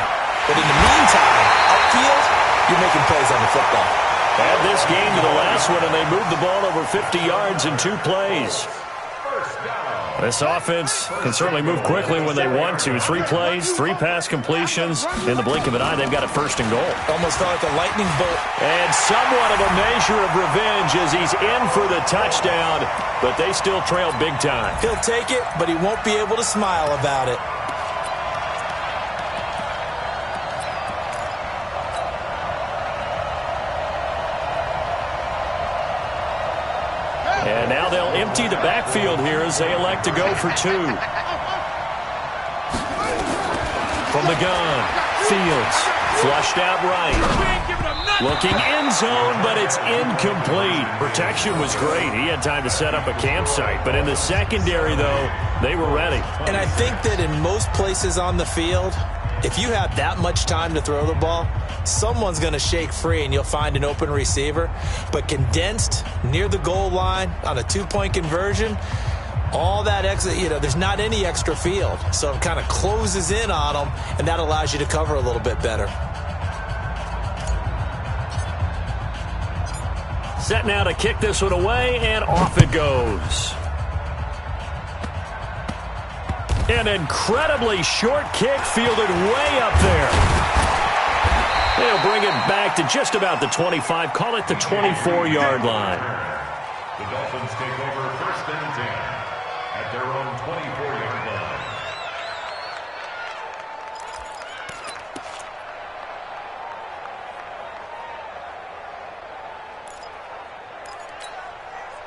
But in the meantime, upfield, you're making plays on the football. Add this game to the last one, and they moved the ball over 50 yards in 2 plays. This offense can certainly move quickly when they want to. 3 plays, 3 pass completions. In the blink of an eye, they've got a 1st and goal. Almost felt like a lightning bolt. And somewhat of a measure of revenge as he's in for the touchdown, but they still trail big time. He'll take it, but he won't be able to smile about it. And now they'll empty the backfield here as they elect to go for 2. From the gun, Fields, flushed out right. Looking end zone, but it's incomplete. Protection was great. He had time to set up a campsite. But in the secondary, though, they were ready. And I think that in most places on the field, if you have that much time to throw the ball, someone's going to shake free and you'll find an open receiver. But condensed near the goal line on a 2-point conversion, all that extra, there's not any extra field. So it kind of closes in on them, and that allows you to cover a little bit better. Set now to kick this one away, and off it goes. An incredibly short kick fielded way up there. They'll bring it back to just about the 25. Call it the 24-yard line. The Dolphins take over 1st and 10 at their own 24-yard line.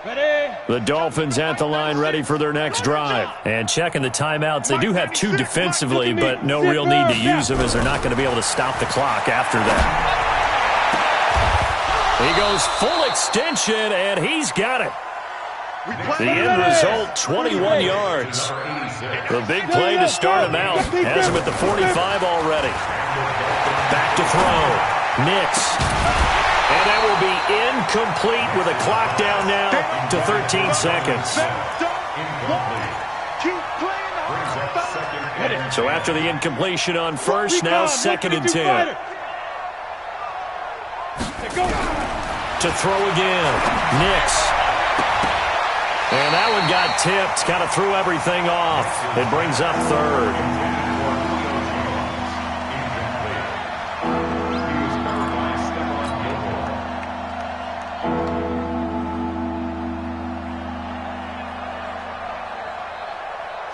The Dolphins at the line ready for their next drive. And checking the timeouts, they do have 2 defensively, but no real need to use them as they're not going to be able to stop the clock after that. He goes full extension, and he's got it. The end result, 21 yards. The big play to start him out. Has him at the 45 already. Back to throw. Nix. And that will be incomplete with a clock down now to 13 seconds. So after the incompletion on first, now 2nd and 10. To throw again. Nix. And that one got tipped. Kind of threw everything off. It brings up 3rd.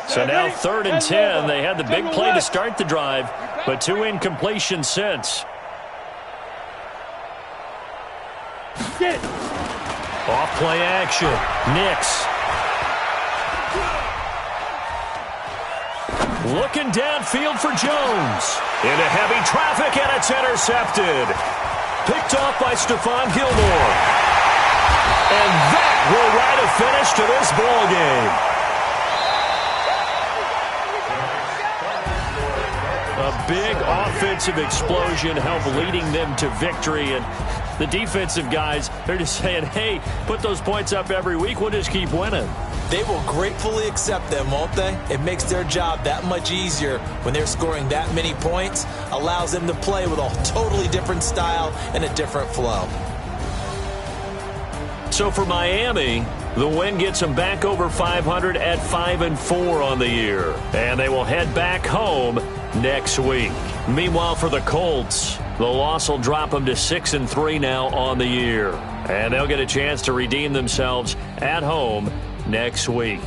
So now 3rd and 10. They had the big play to start the drive, but 2 incompletions since. Off play action. Nix. Looking downfield for Jones. Into heavy traffic, and it's intercepted. Picked off by Stephon Gilmore. And that will write a finish to this ball game. A big offensive explosion helped leading them to victory. And the defensive guys, they're just saying, hey, put those points up every week. We'll just keep winning. They will gratefully accept them, won't they? It makes their job that much easier when they're scoring that many points. Allows them to play with a totally different style and a different flow. So for Miami, the win gets them back over 500 at 5-4 on the year. And they will head back home next week. Meanwhile, for the Colts, the loss will drop them to 6-3 now on the year. And they'll get a chance to redeem themselves at home next week.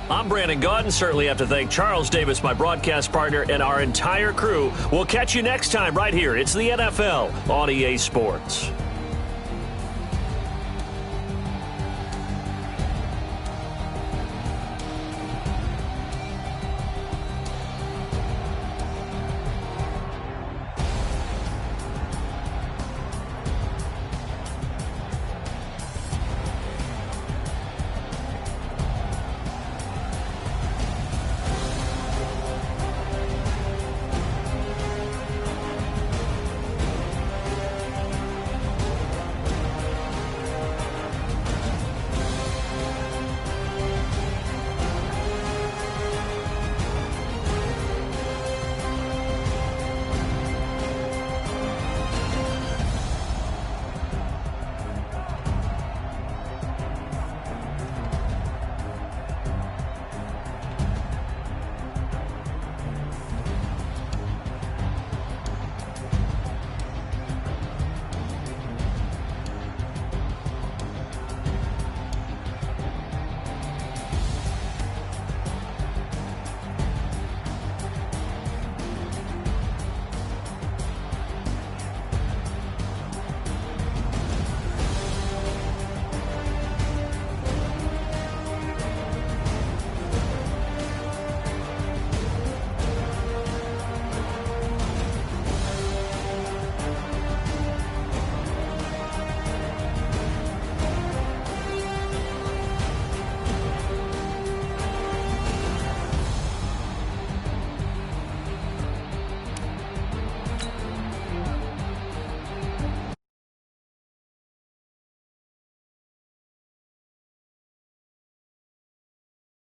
I'm Brandon Gaudin. Certainly have to thank Charles Davis, my broadcast partner, and our entire crew. We'll catch you next time right here. It's the NFL on EA Sports.